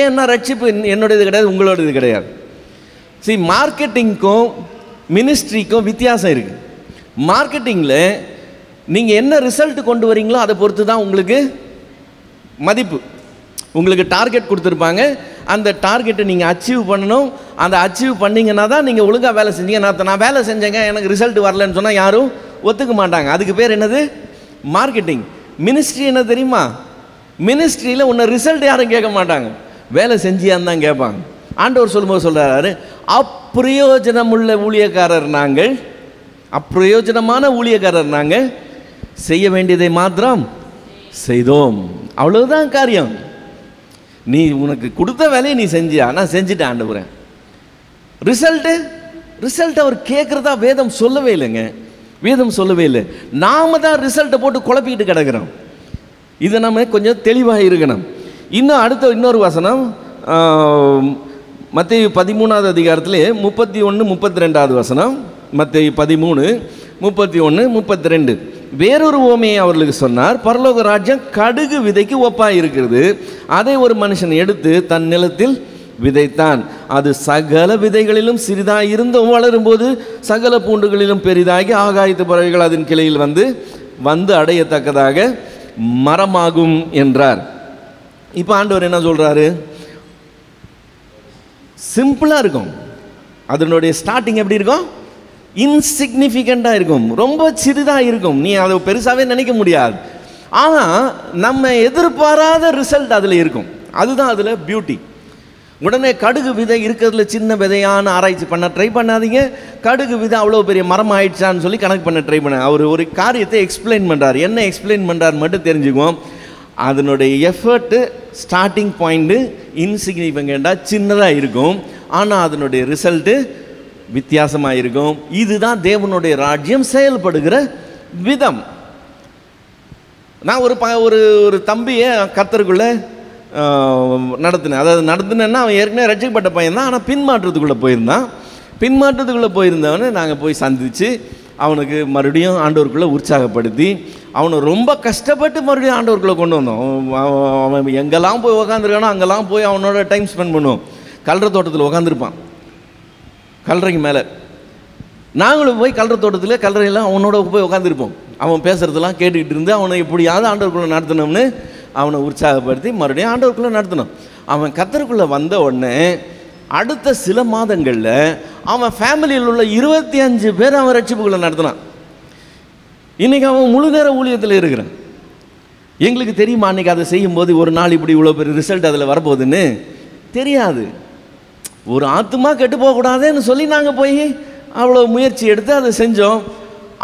ஏன்னா ரட்சிப்பு என்னுடையது கிடையாது, உங்களோடது கிடையாது. சரி, மார்க்கெட்டிங்க்கும் மினிஸ்ட்ரிக்கும் வித்தியாசம் இருக்குது. மார்க்கெட்டிங்கில் நீங்கள் என்ன ரிசல்ட் கொண்டு வரீங்களோ அதை பொறுத்து தான் உங்களுக்கு மதிப்பு. உங்களுக்கு டார்கெட் கொடுத்துருப்பாங்க. அந்த டார்கெட்டை நீங்கள் அச்சீவ் பண்ணணும். அந்த அச்சீவ் பண்ணிங்கன்னா தான் நீங்கள் ஒழுங்காக வேலை செஞ்சீங்க. நான் வேலை செஞ்சேங்க, எனக்கு ரிசல்ட் வரலன்னு சொன்னால் யாரும் ஒத்துக்க மாட்டாங்க. அதுக்கு பேர் என்னது? மார்க்கெட்டிங். மினிஸ்ட்ரி என்ன தெரியுமா? மினிஸ்ட்ரியில் உன்னை ரிசல்ட் யாரும் கேட்க மாட்டாங்க, வேலை செஞ்சியான்னு தான் கேட்பாங்க. ஆண்டவர் சொல்லும்போது சொல்கிறாரு, அப்பிரயோஜனமுள்ள ஊழியக்காரர் நாங்கள், அப்பிரயோஜனமான ஊழியக்காரர் நாங்கள், செய்ய வேண்டியதை மாத்திரம் செய்தோம். அவ்வளவுதான் காரியம். நீ உனக்கு கொடுத்த வேலையை நீ செஞ்சியா? நான் செஞ்சுட்டேன் ஆண்டவரே. ரிசல்ட் அவர் கேட்குறதா வேதம் சொல்லவே இல்லைங்க. வேதம் சொல்லவே இல்லை. நாம தான் ரிசல்ட்டை போட்டு குழப்பிக்கிட்டு கிடக்கிறோம். இதை நம்ம கொஞ்சம் தெளிவாக இருக்கணும். இன்னொரு வசனம், மத்தேயு 13வது அதிகாரத்திலே 31, 32வது வசனம். மத்தேயு 13, 31, 32. வேறொரு உவமையை அவர்களுக்கு சொன்னார். பரலோக ராஜ்யம் கடுகு விதைக்கு ஒப்பாய் இருக்கிறது. அதை ஒரு மனுஷன் எடுத்து தன் நிலத்தில் விதைத்தான். அது சகல விதைகளிலும் சிறிதாய் இருந்தும் வளரும்போது சகல பூண்டுகளிலும் பெரிதாகி ஆகாயத்து பறவைகள் அதன் கிளையில் வந்து அடையத்தக்கதாக மரமாகும் என்றார். இப்போ ஆண்டவர் என்ன சொல்றாரு? சிம்பிளா இருக்கும். அதனுடைய ஸ்டார்டிங் எப்படி இருக்கும்? இன்சிக்னிஃபிகண்டாக இருக்கும், ரொம்ப சிறிதாக இருக்கும். நீ அதை பெருசாகவே நினைக்க முடியாது. ஆனால் நம்ம எதிர்பாராத ரிசல்ட் அதில் இருக்கும். அதுதான் அதில் பியூட்டி. உடனே கடுகு விதை இருக்கிறதுல சின்ன விதையான ஆராய்ச்சி பண்ண ட்ரை பண்ணாதீங்க. கடுகு விதை அவ்வளோ பெரிய மரம் ஆயிடுச்சான்னு சொல்லி கணக்கு பண்ண ட்ரை பண்ண. அவர் ஒரு காரியத்தை எக்ஸ்பிளைன் பண்ணுறார். என்ன எக்ஸ்பிளைன் பண்ணுறார் மட்டும் தெரிஞ்சுக்குவோம். அதனுடைய எஃபர்ட்டு ஸ்டார்டிங் பாயிண்ட்டு இன்சிக்னிஃபிகண்டாக சின்னதாக இருக்கும். ஆனால் அதனுடைய ரிசல்ட்டு வித்தியாசமாக இருக்கும். இதுதான் தேவனுடைய ராஜ்யம் செயல்படுகிற விதம். நான் ஒரு தம்பியை கர்த்தருக்குள்ளே நடத்தினேன். அதாவது நடத்தினேன்னா அவன் ஏற்கனவே ரட்சிக்கப்பட்ட பையன் தான், ஆனால் பின்மாற்றத்துக்குள்ளே போயிருந்தான். பின்மாற்றத்துக்குள்ளே போயிருந்தவனே நாங்கள் போய் சந்தித்து அவனுக்கு மறுபடியும் ஆண்டவருக்குள்ளே உற்சாகப்படுத்தி அவனை ரொம்ப கஷ்டப்பட்டு மறுபடியும் ஆண்டவருக்குள்ளே கொண்டு வந்தோம். அவன் எங்கெல்லாம் போய் உக்காந்துருக்கானோ அங்கெல்லாம் போய் அவனோட டைம் ஸ்பெண்ட் பண்ணுவோம். கல்ற தோட்டத்தில் உக்காந்துருப்பான், கல்லறைக்கு மேலே. நாங்களும் போய் கல்ற தோட்டத்தில் கல்லறையெல்லாம் அவனோட போய் உட்காந்துருப்போம். அவன் பேசுகிறதெல்லாம் கேட்டுக்கிட்டு இருந்து அவனை எப்படியாவது ஆண்டவருக்குள்ளே நடத்தணும்னு அவனை உற்சாகப்படுத்தி மறுபடியும் ஆண்டவருக்குள்ளே நடத்தணும். அவன் கர்த்தருக்குள்ளே வந்த உடனே அடுத்த சில மாதங்களில் அவன் ஃபேமிலியில் உள்ள 25 பேர் அவன் ரட்சிப்புக்குள்ளே நடத்தினான். இன்றைக்கி அவன் முழு நேர ஊழியத்தில் இருக்கிறான். எங்களுக்கு தெரியுமா அன்றைக்கி அதை செய்யும்போது ஒரு நாள் இப்படி இவ்வளோ பெரிய ரிசல்ட் அதில் வரப்போகுதுன்னு தெரியாது. ஒரு ஆத்துமா கெட்டு போகக்கூடாதுன்னு சொல்லி நாங்கள் போய் அவ்வளோ முயற்சி எடுத்து அதை செஞ்சோம்.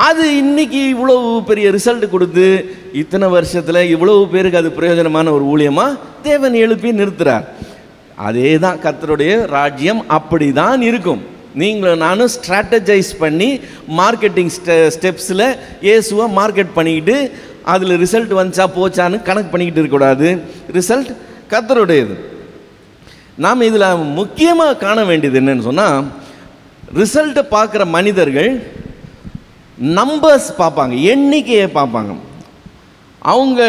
அது இன்னைக்கு இவ்வளோ பெரிய ரிசல்ட் கொடுத்து இத்தனை வருஷத்தில் இவ்வளோ பேருக்கு அது பிரயோஜனமான ஒரு ஊழியமாக தேவன் எழுப்பி நிறுத்துகிறார். அதே தான் கர்த்தருடைய ராஜ்யம். அப்படி தான் இருக்கும். நீங்களும் நானும் ஸ்ட்ராட்டஜைஸ் பண்ணி மார்க்கெட்டிங் ஸ்டெப்ஸில் இயேசுவை மார்க்கெட் பண்ணிக்கிட்டு அதில் ரிசல்ட் வந்துச்சா போச்சான்னு கணக்கு பண்ணிக்கிட்டு இருக்கக்கூடாது. ரிசல்ட் கர்த்தருடையது. நாம் இதில் முக்கியமாக காண வேண்டியது என்னன்னு சொன்னால், ரிசல்ட்டை பார்க்குற மனிதர்கள் நம்பர்ஸ் பார்ப்பாங்க, எண்ணிக்கையை பார்ப்பாங்க. அவங்க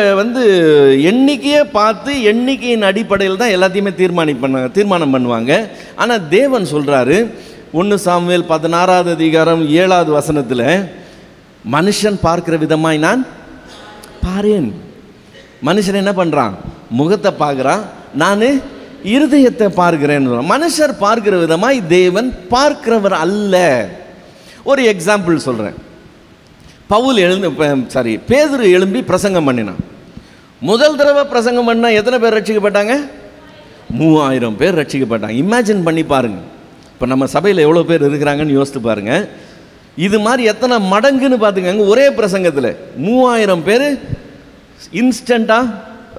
எண்ணிக்கையை பார்த்து எண்ணிக்கையின் அடிப்படையில் தான் எல்லாத்தையுமே தீர்மானம் பண்ணுவாங்க. ஆனால் தேவன் சொல்கிறாரு, 1 சாமுவேல் 16வது அதிகாரம் 7வது வசனத்தில், மனுஷன் பார்க்கிற விதமாய் நான் பாரேன். மனுஷன் என்ன பண்ணுறான்? முகத்தை பார்க்குறான், நான் இருதயத்தை பார்க்கிறேன். மனுஷர் பார்க்கிற விதமாய் தேவன் பார்க்கிறவர் அல்ல. ஒரு எக்ஸாம்பிள் சொல்கிறேன். பேதுரு எழும்பி பிரசங்கம் பண்ணினான். முதல் தடவை பிரசங்கம் பண்ணா எத்தனை பேர் ரட்சிக்கப்பட்டாங்க? 3000 பேர் ரட்சிக்கப்பட்டாங்க. இமேஜின் பண்ணி பாருங்க. இப்போ நம்ம சபையில் எவ்வளோ பேர் இருக்கிறாங்கன்னு யோசித்து பாருங்க. இது மாதிரி எத்தனை மடங்குன்னு பார்த்துக்கங்க. ஒரே பிரசங்கத்தில் 3000 பேர் இன்ஸ்டண்ட்டாக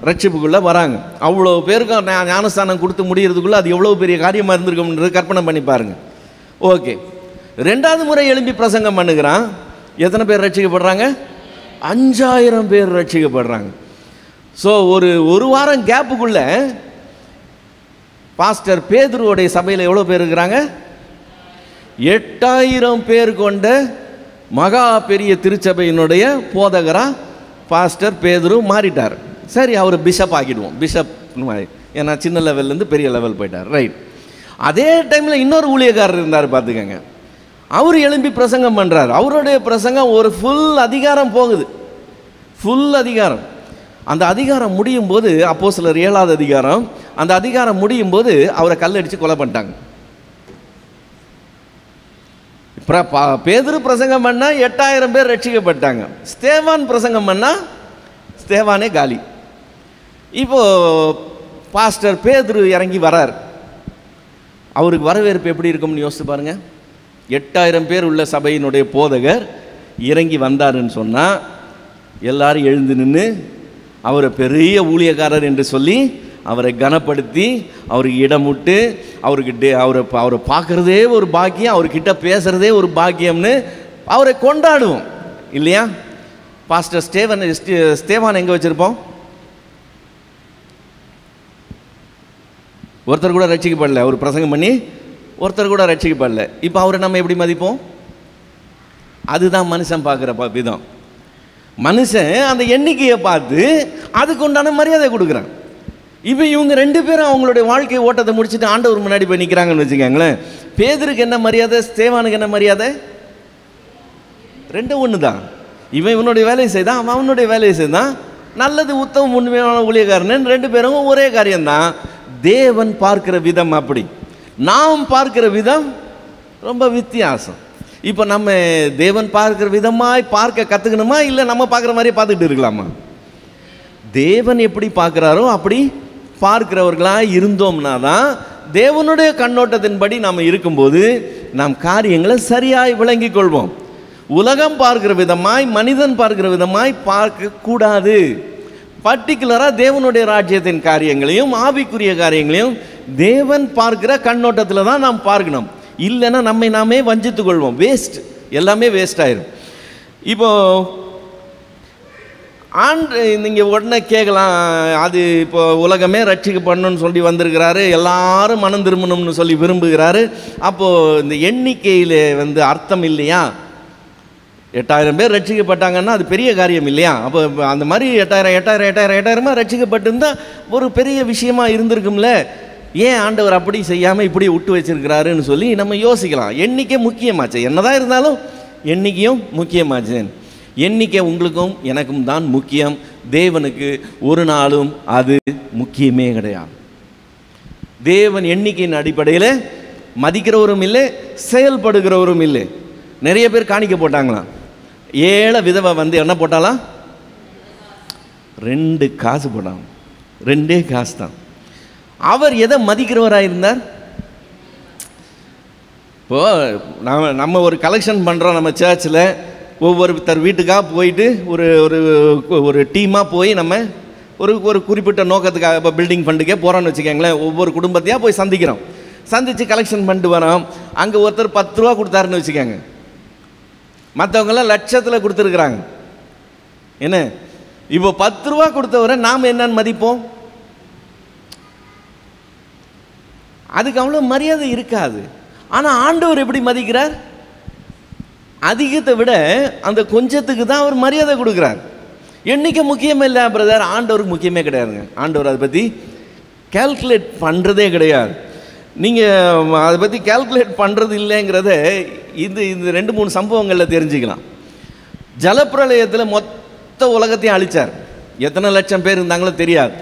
ரட்சிப்புக்குள்ளே வராங்க. அவ்வளோ பேருக்கு ஞானஸ்தானம் கொடுத்து முடிகிறதுக்குள்ளே அது எவ்வளோ பெரிய காரியமாக இருந்திருக்கும்ன்றது கற்பனை பண்ணி பாருங்கள். ஓகே, 2வது முறை எழும்பி பிரசங்கம் பண்ணுகிறான். எத்தனை பேர் ரட்சிக்கப்படுறாங்க? 5000 பேர் ரட்சிக்கப்படுறாங்க. ஸோ ஒரு வாரம் கேப்புக்குள்ள பாஸ்டர் பேதுருவோடைய சபையில் எவ்வளோ பேர் இருக்கிறாங்க? 8000 பேர் கொண்ட மகா பெரிய திருச்சபையினுடைய போதகராக பாஸ்டர் பேதுரு மாறிட்டார். சரி, அவர் பிஷப் ஆக்கிடுவோம். பிஷப் ஏன்னா சின்ன லெவல்லேருந்து பெரிய லெவல் போயிட்டார். ரைட். அதே டைமில் இன்னொரு ஊழியக்காரர் இருந்தார் பார்த்துக்கங்க. அவர் எழும்பி பிரசங்கம் பண்ணுறார். அவருடைய பிரசங்கம் ஒரு ஃபுல் அதிகாரம் போகுது. ஃபுல் அதிகாரம். அந்த அதிகாரம் முடியும் போது, அப்போஸ்தலர் 7வது அதிகாரம், அந்த அதிகாரம் முடியும் போது அவரை கல்லடித்து கொலை பண்ணிட்டாங்க. பேதுரு பிரசங்கம் பண்ணால் 8000 பேர் ரட்சிக்கப்பட்டாங்க. ஸ்தேவான் பிரசங்கம் பண்ணால் ஸ்தேவானே காலி. இப்போ பாஸ்டர் பேதுரு இறங்கி வரார். அவருக்கு வரவேற்பு எப்படி இருக்கும்னு யோசித்து பாருங்க. 8000 பேர் உள்ள சபையினுடைய போதகர் இறங்கி வந்தாருன்னு சொன்னால் எல்லாரும் எழுந்து நின்று அவரை பெரிய ஊழியக்காரர் என்று சொல்லி அவரை கனப்படுத்தி அவருக்கு இடம் விட்டு அவரை பார்க்குறதே ஒரு பாக்கியம், அவர்கிட்ட பேசுகிறதே ஒரு பாக்கியம்னு அவரை கொண்டாடுவோம் இல்லையா? பாஸ்டர் ஸ்தேவான் எங்கே வச்சுருப்போம்? ஒருத்தர் கூட ரட்சிக்கப்படல. அவர் பிரசங்கம் பண்ணி ஒருத்தர் கூட ரட்சிக்கப்படல. இப்போ அவரை நம்ம எப்படி மதிப்போம்? அதுதான் மனுஷன் பார்க்குற விதம். மனுஷன் அந்த எண்ணிக்கையை பார்த்து அதுக்கு உண்டான மரியாதை கொடுக்குறான். இப்போ இவங்க 2 பேரும் அவங்களுடைய வாழ்க்கை ஓட்டத்தை முடிச்சுட்டு ஆண்டவர் முன்னாடி போய் நிற்கிறாங்கன்னு வச்சுக்கோங்களேன். பேதுருக்கு என்ன மரியாதை, ஸ்தேவானுக்கு என்ன மரியாதை? 2 ஒன்று தான். இவனுடைய வேலையை செய்தான், அவனுடைய வேலையை செய்தான். நல்லது, உத்தம உண்மையான ஊழியக்காரன் 2 பேரும் ஒரே காரியம்தான். தேவன் பார்க்கிற விதம் அப்படி, நாம் பார்க்கிற விதம் ரொம்ப வித்தியாசம். இப்போ நம்ம தேவன் பார்க்கிற விதமாய் பார்க்க கற்றுக்கணுமா, இல்லை நம்ம பார்க்குற மாதிரியே பார்த்துக்கிட்டு இருக்கலாமா? தேவன் எப்படி பார்க்குறாரோ அப்படி பார்க்கிறவர்களாக இருந்தோம்னா தான் தேவனுடைய கண்ணோட்டத்தின்படி நாம் இருக்கும்போது நாம் காரியங்களை சரியாய் விளங்கிக் கொள்வோம். உலகம் பார்க்கிற விதமாய், மனிதன் பார்க்கிற விதமாய் பார்க்கக்கூடாது. பர்டிகுலராக தேவனுடைய ராஜ்யத்தின் காரியங்களையும் ஆவிக்குரிய காரியங்களையும் தேவன் பார்க்கிற கண்ணோட்டத்தில் தான் நாம் பார்க்கணும். இல்லைன்னா நம்மை நாமே வஞ்சித்து கொள்வோம். வேஸ்ட், எல்லாமே வேஸ்ட் ஆயிடும். இப்போ நீங்கள் உடனே கேட்கலாம், அது இப்போ உலகமே ரட்சிக்கப்படணும்னு சொல்லி வந்திருக்கிறாரு, எல்லாரும் மனம் திரும்பணும்னு சொல்லி விரும்புகிறாரு. அப்போது இந்த எண்ணிக்கையில் அர்த்தம் இல்லையா? 8000 பேர் ரட்சிக்கப்பட்டாங்கன்னா அது பெரிய காரியம் இல்லையா? அப்போ அந்த மாதிரி 8000 ரட்சிக்கப்பட்டிருந்தால் ஒரு பெரிய விஷயமா இருந்திருக்கும்ல. ஏன் ஆண்டவர் அப்படி செய்யாமல் இப்படி விட்டு வச்சிருக்கிறாருன்னு சொல்லி நம்ம யோசிக்கலாம். எண்ணிக்கை முக்கியமாச்சு. என்னதான் இருந்தாலும் எண்ணிக்கையும் முக்கியமாச்சு. எண்ணிக்கை உங்களுக்கும் எனக்கும் தான் முக்கியம். தேவனுக்கு ஒரு நாளும் அது முக்கியமே கிடையாது. தேவன் எண்ணிக்கையின் அடிப்படையில் மதிக்கிறவரும் இல்லை, செயல்படுகிறவரும் இல்லை. நிறைய பேர் காணிக்க போட்டாங்களாம். ஏழை விதவை என்ன போட்டாலாம்? 2 காசு போட்டாங்க. 2 காசு தான். அவர் எதை மதிக்கிறவராக இருந்தார்? இப்போ நம்ம ஒரு கலெக்ஷன் பண்ணுறோம். நம்ம சர்ச்சில் ஒவ்வொருத்தர் வீட்டுக்காக போயிட்டு ஒரு டீமாக போய் நம்ம ஒரு குறிப்பிட்ட நோக்கத்துக்காக, இப்போ பில்டிங் ஃபண்டுக்கே போகிறோன்னு வச்சுக்கோங்களேன். ஒவ்வொரு குடும்பத்தையாக போய் சந்திக்கிறோம். சந்தித்து கலெக்ஷன் பண்ணிட்டு வரோம். அங்கே ஒருத்தர் 10 ரூபா கொடுத்தாருன்னு வச்சுக்கோங்க. மற்றவங்களாம் லட்சத்தில் கொடுத்துருக்குறாங்க. என்ன, இப்போ 10 ரூபா கொடுத்தவரை நாம் என்னன்னு மதிப்போம்? அதுக்கு அவ்வளோ மரியாதை இருக்காது. ஆனால் ஆண்டவர் எப்படி மதிக்கிறார்? அதிகத்தை விட அந்த கொஞ்சத்துக்கு தான் அவர் மரியாதை கொடுக்குறார். எண்ணிக்கை முக்கியம் இல்லை பிரதர், ஆண்டவருக்கு முக்கியமே கிடையாதுங்க. ஆண்டவர் அதை பற்றி கால்குலேட் பண்ணுறதே கிடையாது. நீங்கள் அதை பற்றி கால்குலேட் பண்ணுறது இல்லைங்கிறத இந்த 2-3 சம்பவங்களில் தெரிஞ்சுக்கலாம். ஜலப்பிரளயத்தில் மொத்த உலகத்தையும் அழித்தார். எத்தனை லட்சம் பேர் இருந்தாங்களோ தெரியாது.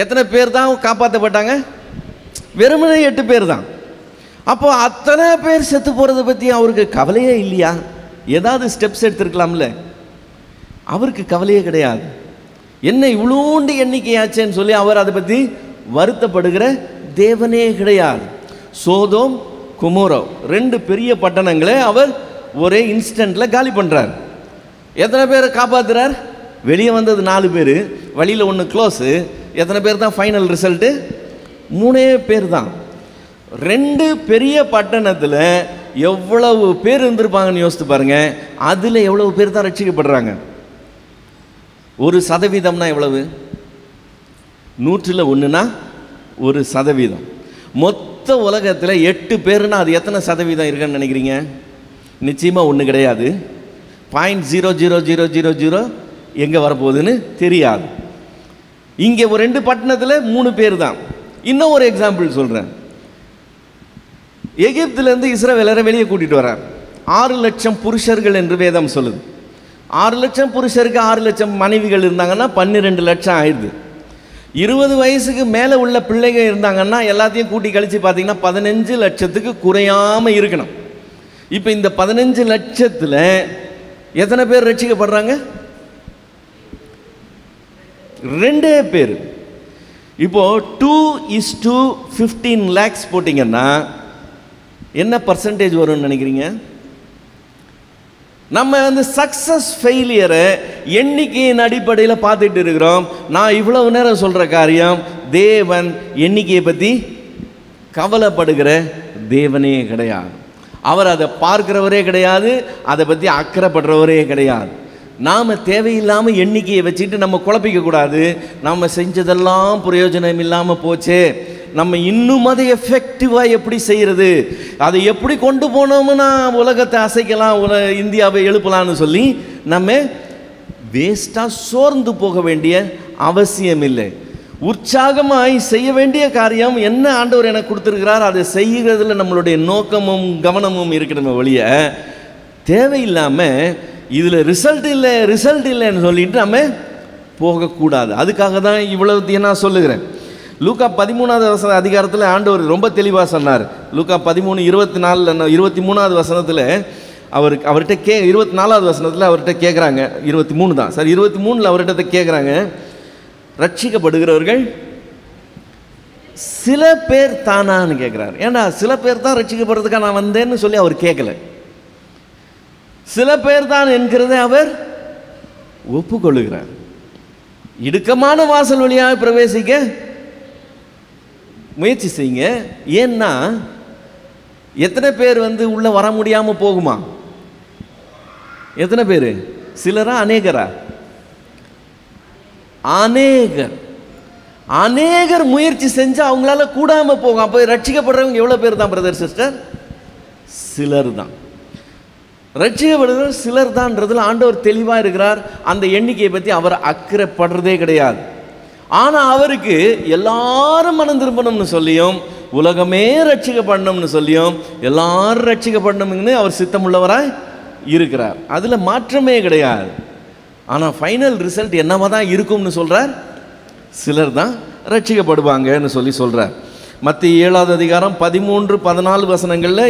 எத்தனை பேர் தான் காப்பாற்றப்பட்டாங்க? வெறுமனே 8 பேர் தான். அப்போது அத்தனை பேர் செத்து போகிறத பற்றி அவருக்கு கவலையே இல்லையா? ஏதாவது ஸ்டெப்ஸ் எடுத்துருக்கலாம்ல? அவருக்கு கவலையே கிடையாது. என்ன இவ்வளோண்டு எண்ணிக்கையாச்சேன்னு சொல்லி அவர் அதை பற்றி வருத்தப்படுகிற தேவனே கிடையாது. சோதோம் குமோரோ 2 பெரிய பட்டணங்களை அவர் ஒரே இன்ஸ்டன்ட்டில் காலி பண்ணுறார். எத்தனை பேரை காப்பாற்றுறார்? வெளியே வந்தது 4 பேர், வழியில் 1 க்ளோஸு. எத்தனை பேர் தான் ஃபைனல் ரிசல்ட்டு? 3 பேர் தான். 2 பெரிய பட்டணத்தில் எவ்வளவு பேர் இருந்திருப்பாங்கன்னு யோசித்து பாருங்கள். அதில் எவ்வளவு பேர் தான் ரட்சிக்கப்படுறாங்க? 1% எவ்வளவு? 100ல் 1னா 1%. மொத்த உலகத்தில் 8 பேருன்னா அது எத்தனை சதவீதம் இருக்குன்னு நினைக்கிறீங்க? நிச்சயமாக 1 கிடையாது. 0.00000 எங்கே வரப்போகுதுன்னு தெரியாது. இங்கே ஒரு 2 பட்டணத்தில் 3 பேர் தான். இன்னும் ஒரு எக்ஸாம்பிள் சொல்கிறேன். எகிப்திலேருந்து இஸ்ரவேலரை வெளியே கூட்டிகிட்டு வரார். 6 லட்சம் புருஷர்கள் என்று வேதம் சொல்லுது. 6 லட்சம் புருஷருக்கு 6 லட்சம் மனைவிகள் இருந்தாங்கன்னா 12 லட்சம் ஆயிடுது. 20 வயசுக்கு மேலே உள்ள பிள்ளைங்க இருந்தாங்கன்னா எல்லாத்தையும் கூட்டி கழித்து பார்த்தீங்கன்னா 15 லட்சத்துக்கு குறையாமல் இருக்கணும். இப்போ இந்த 15 லட்சத்தில் எத்தனை பேர் ரட்சிக்கப்படுறாங்க? 2 பேர். இப்போது 2:15 lakhs போட்டிங்கன்னா என்ன பர்சன்டேஜ் வரும்னு நினைக்கிறீங்க? நம்ம சக்ஸஸ் ஃபெயிலியரை எண்ணிக்கையின் அடிப்படையில் பார்த்துட்டு இருக்கிறோம். நான் இவ்வளவு நேரம் சொல்கிற காரியம், தேவன் எண்ணிக்கையை பற்றி கவலைப்படுகிற தேவனே கிடையாது. அவர் அதை பார்க்கிறவரே கிடையாது, அதை பற்றி அக்கறைப்படுறவரே கிடையாது. நாம் தேவையில்லாமல் எண்ணிக்கையை வச்சுட்டு நம்ம குழப்பிக்கக்கூடாது. நம்ம செஞ்சதெல்லாம் பிரயோஜனம் இல்லாமல் போச்சே, நம்ம இன்னும் அதை எஃபெக்டிவாக எப்படி செய்கிறது, அதை எப்படி கொண்டு போனோம்னா உலகத்தை அசைக்கலாம், இந்தியாவை எழுப்பலான்னு சொல்லி நம்ம வேஸ்ட்டாக சோர்ந்து போக வேண்டிய அவசியம் இல்லை. உற்சாகமாய் செய்ய வேண்டிய காரியம் என்ன ஆண்டவர் எனக்கு கொடுத்துருக்கிறார் அதை செய்கிறதுல நம்மளுடைய நோக்கமும் கவனமும் இருக்கணுமே ஒழிய தேவையில்லாமல் இதில் ரிசல்ட் இல்லைன்னு சொல்லிட்டு நம்ம போகக்கூடாது. அதுக்காக தான் இவ்வளவு நான் சொல்லுகிறேன். லூக்கா 13வது அதிகாரத்தில் ஆண்டவர் ரொம்ப தெளிவாக சொன்னார். லூக்கா 13:24 23வது வசனத்தில் அவர்கிட்ட 24வது வசனத்தில் அவர்கிட்ட கேட்குறாங்க. 23 தான் சார், 23ல் அவர்கிட்ட கேட்குறாங்க, ரட்சிக்கப்படுகிறவர்கள் சில பேர் தானான்னு கேட்குறாரு. ஏன்னா சில பேர் தான் ரட்சிக்கப்படுறதுக்காக நான் வந்தேன்னு சொல்லி அவர் கேட்கல. சில பேர் தான் என்கிறதை அவர் ஒப்புக்கொள்ளுகிறார். இடுக்கமான வாசல் வழியாக பிரவேசிக்க முயற்சி செய்யுங்க. ஏன்னா எத்தனை பேர் உள்ள வர முடியாமல் போகுமா? எத்தனை பேர்? சிலரா அநேகரா? அநேகர் முயற்சி செஞ்சு அவங்களால கூடாம போகும். அப்போ ரட்சிக்கப்படுறவங்க எவ்வளோ பேர் தான் பிரதர் சிஸ்டர்? சிலர் தான். ரட்சிக்கப்படுகிற சிலர் தான்றதுல ஆண்டவர் தெளிவாக இருக்கிறார். அந்த எண்ணிக்கையை பற்றி அவர் அக்கறைப்படுறதே கிடையாது. ஆனால் அவருக்கு எல்லாரும் மனம் திரும்பணும்னு சொல்லியும் உலகமே ரட்சிக்கப்படணும்னு சொல்லியும் எல்லாரும் ரட்சிக்கப்படணும்னு அவர் சித்தமுள்ளவராய் இருக்கிறார். அதில் மாற்றமே கிடையாது. ஆனால் ஃபைனல் ரிசல்ட் என்னவா தான் இருக்கும்னு சொல்கிறார், சிலர் தான் ரட்சிக்கப்படுவாங்கன்னு சொல்கிறார். மத்திய 7வது அதிகாரம் 13-14 வசனங்களில்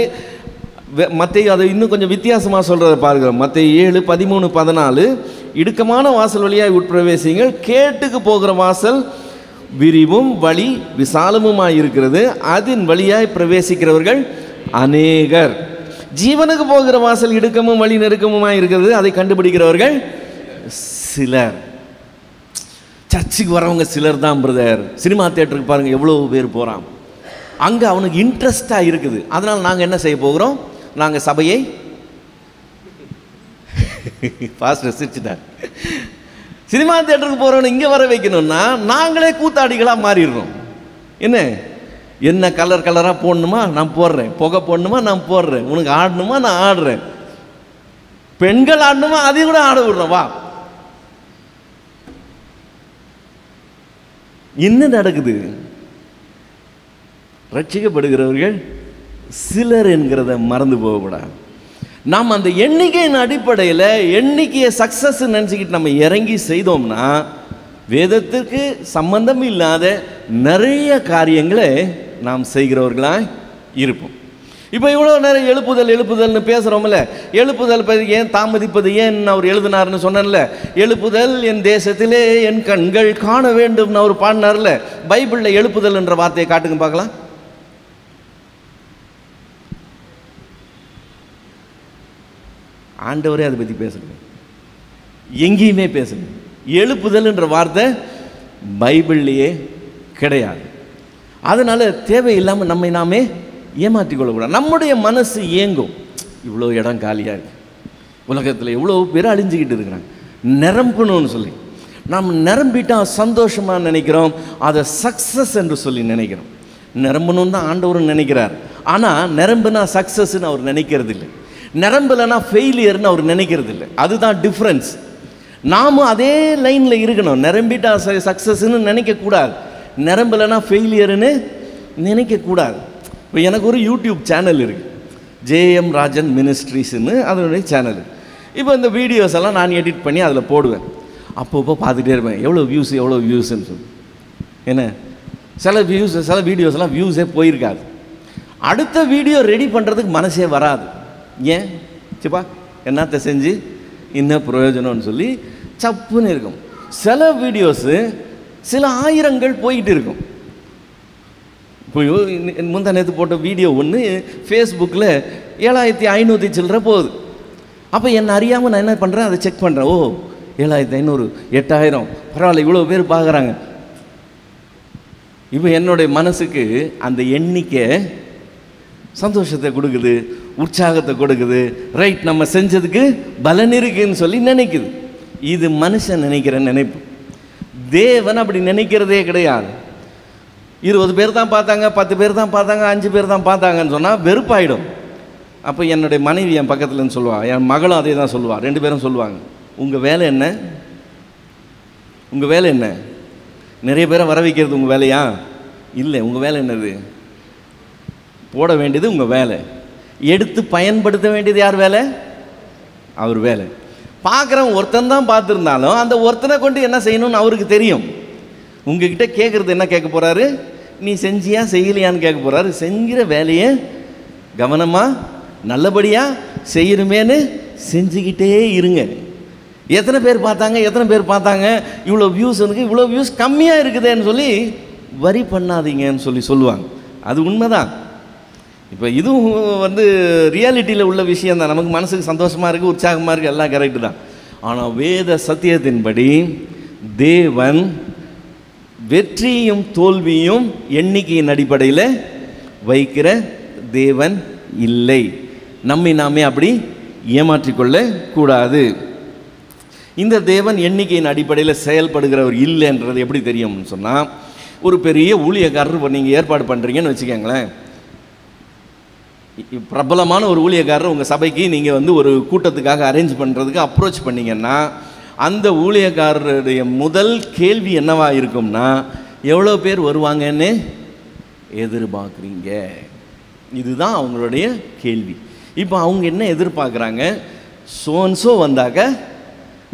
மத்திய அதை இன்னும் கொஞ்சம் வித்தியாசமாக சொல்கிறத பார்க்கிறோம். மத்திய 7:13-14 இடுக்கமான வாசல் வழியாய் உட்பிரவேசிங்கள், கேட்டுக்கு போகிற வாசல் விரிவும் வழி விசாலமுமாய் இருக்கிறது, அதன் வழியாய் பிரவேசிக்கிறவர்கள் அநேகர். ஜீவனுக்கு போகிற வாசல் இடுக்கமும் வழி நெருக்கமுமாய் இருக்கிறது, அதை கண்டுபிடிக்கிறவர்கள் சிலர். சர்ச்சுக்கு வரவங்க சிலர் தான் பிரதர். சினிமா தியேட்டருக்கு பாருங்கள் எவ்வளோ பேர் போகிறான். அங்கே அவனுக்கு இன்ட்ரெஸ்டாக இருக்குது. அதனால் நாங்கள் என்ன செய்ய போகிறோம், நாங்கள் சபையை பாஸ்டர் சிரிச்சிட்டார். சினிமா தியேட்டருக்கு போகிறவனு இங்கே வர வைக்கணும்னா நாங்களே கூத்தாடிகளாக மாறிடுறோம். என்ன கலர் கலராக போடணுமா நான் போடுறேன், புகை போடணுமா நான் போடுறேன், உனக்கு ஆடணுமா நான் ஆடுறேன், பெண்கள் ஆடணுமா அதையும் கூட ஆட விடுறோம். வா, என்ன நடக்குது? ரட்சிக்கப்படுகிறவர்கள் சிலர் என்கிறத மறந்து போகக்கூடாது. நாம் அந்த எண்ணிக்கையின் அடிப்படையில் எண்ணிக்கையை சக்ஸஸ் நினச்சிக்கிட்டு நம்ம இறங்கி செய்தோம்னா வேதத்திற்கு சம்பந்தம் இல்லாத நிறைய காரியங்களை நாம் செய்கிறவர்களாக இருப்போம். இப்போ இவ்வளோ நேரம் எழுப்புதல்னு பேசுகிறோம்ல, எழுப்புதல் ஏன் தாமதிப்பது ஏன் அவர் எழுதினார்னு சொன்னேன்ல. எழுப்புதல் என் தேசத்திலே என் கண்கள் காண வேண்டும்னு அவர் பாடினார்ல. பைபிளில் எழுப்புதல் என்ற வார்த்தையை காட்டுங்க பார்க்கலாம். ஆண்டவரே அதை பற்றி பேசுங்க, எங்கேயுமே பேசுங்க. எழுப்புதல் என்ற வார்த்தை பைபிள்லேயே கிடையாது. அதனால் தேவையில்லாமல் நம்மை நாமே ஏமாற்றிக்கொள்ளக்கூடாது. நம்முடைய மனசு ஏங்கும், இவ்வளோ இடம் காலியாக இருக்குது, உலகத்தில் எவ்வளோ பேர் அழிஞ்சிக்கிட்டு இருக்கிறாங்க, நிரம்பணும்னு சொல்லி நாம் நிரம்பிட்டால் சந்தோஷமாக நினைக்கிறோம், அதை சக்ஸஸ் என்று சொல்லி நினைக்கிறோம். நிரம்பணும்னு தான் ஆண்டவரும் நினைக்கிறார். ஆனால் நிரம்புனா சக்ஸஸ்ன்னு அவர் நினைக்கிறது இல்லை, நிரம்பலைன்னா ஃபெயிலியர்னு அவர் நினைக்கிறது இல்லை. அதுதான் டிஃப்ரென்ஸ். நாமும் அதே லைனில் இருக்கணும். நிரம்பிட்டா சக்ஸஸ்ன்னு நினைக்கக்கூடாது, நிரம்பலைன்னா ஃபெயிலியர்னு நினைக்கக்கூடாது. இப்போ எனக்கு ஒரு யூடியூப் சேனல் இருக்குது, ஜேஎம் ராஜன் மினிஸ்ட்ரிஸ்ன்னு அதனுடைய சேனல். இப்போ இந்த வீடியோஸ் எல்லாம் நான் எடிட் பண்ணி அதில் போடுவேன். அப்பப்போ பார்த்துட்டே இருப்பேன், எவ்வளோ வியூஸ்ன்னு சொல்லி. ஏன்னா சில வீடியோஸ்லாம் வியூஸே போயிருக்காது. அடுத்த வீடியோ ரெடி பண்ணுறதுக்கு மனசே வராது. ஏன் சிப்பா என்னத்தை செஞ்சு இன்னும் பிரயோஜனம்னு சொல்லி சப்புன்னு இருக்கும். சில வீடியோஸு சில ஆயிரங்கள் போயிட்டு இருக்கும். இப்போ முந்தா நேற்று போட்ட வீடியோ ஒன்று ஃபேஸ்புக்கில் 7500 சில்லற போகுது. அப்போ என்னை அறியாமல் நான் என்ன பண்ணுறேன், அதை செக் பண்ணுறேன். ஓ 7500, 8000, பரவாயில்ல, இவ்வளோ பேர் பார்க்குறாங்க. இப்போ என்னுடைய மனசுக்கு அந்த எண்ணிக்கை சந்தோஷத்தை கொடுக்குது, உற்சாகத்தை கொடுக்குது. ரைட், நம்ம செஞ்சதுக்கு பலன் இருக்குன்னு சொல்லி நினைக்குது. இது மனுஷன் நினைக்கிற நினைப்பு. தேவன் அப்படி நினைக்கிறதே கிடையாது. 20 பேர் தான் பார்த்தாங்க, 10 பேர் தான் பார்த்தாங்க, 5 பேர் தான் பார்த்தாங்கன்னு சொன்னால் வெறுப்பாயிடும். அப்போ என்னுடைய மனைவி என் பக்கத்துலன்னு சொல்லுவாள், என் மகளும் அதே தான் சொல்லுவாள். 2 பேரும் சொல்லுவாங்க, உங்கள் வேலை என்ன, உங்கள் வேலை என்ன? நிறைய பேரை வர வைக்கிறது உங்கள் வேலையா? இல்லை, உங்கள் வேலை என்னது? போட வேண்டியது உங்கள் வேலை, எடுத்து பயன்படுத்த வேண்டியது யார் வேலை? அவர் வேலை. பார்க்குறவன் ஒருத்தன் தான் பார்த்துருந்தாலும் அந்த ஒருத்தனை கொண்டு என்ன செய்யணும்னு அவருக்கு தெரியும். உங்ககிட்ட கேட்குறது என்ன கேட்க போகிறாரு? நீ செஞ்சியா செய்யலையான்னு கேட்க போகிறாரு. செஞ்சிற வேலையை கவனமாக நல்லபடியாக செய்யணுமேனு செஞ்சுக்கிட்டே இருங்க. எத்தனை பேர் பார்த்தாங்க, இவ்வளோ வியூஸ் இருக்குது, இவ்வளோ வியூஸ் கம்மியாக இருக்குதுன்னு சொல்லி வரி பண்ணாதீங்கன்னு சொல்லுவாங்க. அது உண்மைதான். இப்போ இதுவும் ரியாலிட்டியில் உள்ள விஷயம் தான். நமக்கு மனசுக்கு சந்தோஷமாக இருக்குது, உற்சாகமாக இருக்குது, எல்லாம் கரெக்டு தான். ஆனால் வேத சத்தியத்தின்படி தேவன் வெற்றியும் தோல்வியும் எண்ணிக்கையின் அடிப்படையில் வைக்கிற தேவன் இல்லை. நம்மை நாமே அப்படி ஏமாற்றிக்கொள்ள கூடாது. இந்த தேவன் எண்ணிக்கையின் அடிப்படையில் செயல்படுகிறவர் இல்லைன்றது எப்படி தெரியும்னு சொன்னால், ஒரு பெரிய ஊழியக்காரர் நீங்கள் ஏற்பாடு பண்ணுறீங்கன்னு வச்சுக்கோங்களேன். பிரபலமான ஒரு ஊழியக்காரர் உங்கள் சபைக்கு நீங்கள் ஒரு கூட்டத்துக்காக அரேஞ்ச் பண்ணுறதுக்கு அப்ரோச் பண்ணிங்கன்னா, அந்த ஊழியக்காரருடைய முதல் கேள்வி என்னவா இருக்கும்னா, எவ்வளோ பேர் வருவாங்கன்னு எதிர்பார்க்குறீங்க? இதுதான் அவங்களுடைய கேள்வி. இப்போ அவங்க என்ன எதிர்பார்க்குறாங்க? சோன்சோ வந்தாக்க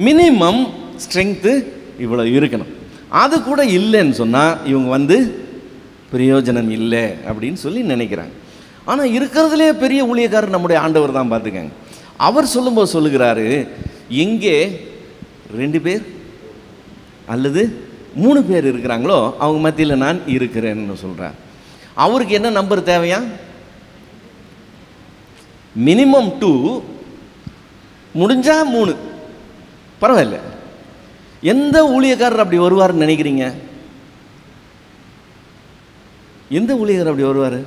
மினிமம் ஸ்ட்ரென்த்து இவ்வளோ இருக்கணும். அது கூட இல்லைன்னு சொன்னால் இவங்க பிரயோஜனம் இல்லை அப்படின்னு சொல்லி நினைக்கிறாங்க. ஆனால் இருக்கிறதுலே பெரிய ஊழியக்காரர் நம்முடைய ஆண்டவர் தான். பார்த்துக்கங்க, அவர் சொல்லும்போது சொல்லுகிறாரு, எங்கே 2 பேர் அல்லது 3 பேர் இருக்கிறாங்களோ அவங்க மத்தியில் நான் இருக்கிறேன்னு சொல்கிறார். அவருக்கு என்ன நம்பர் தேவையா? மினிமம் 2, முடிஞ்சா 3, பரவாயில்ல. எந்த ஊழியக்காரர் அப்படி வருவார்னு நினைக்கிறீங்க? எந்த ஊழியக்காரர் அப்படி வருவார்?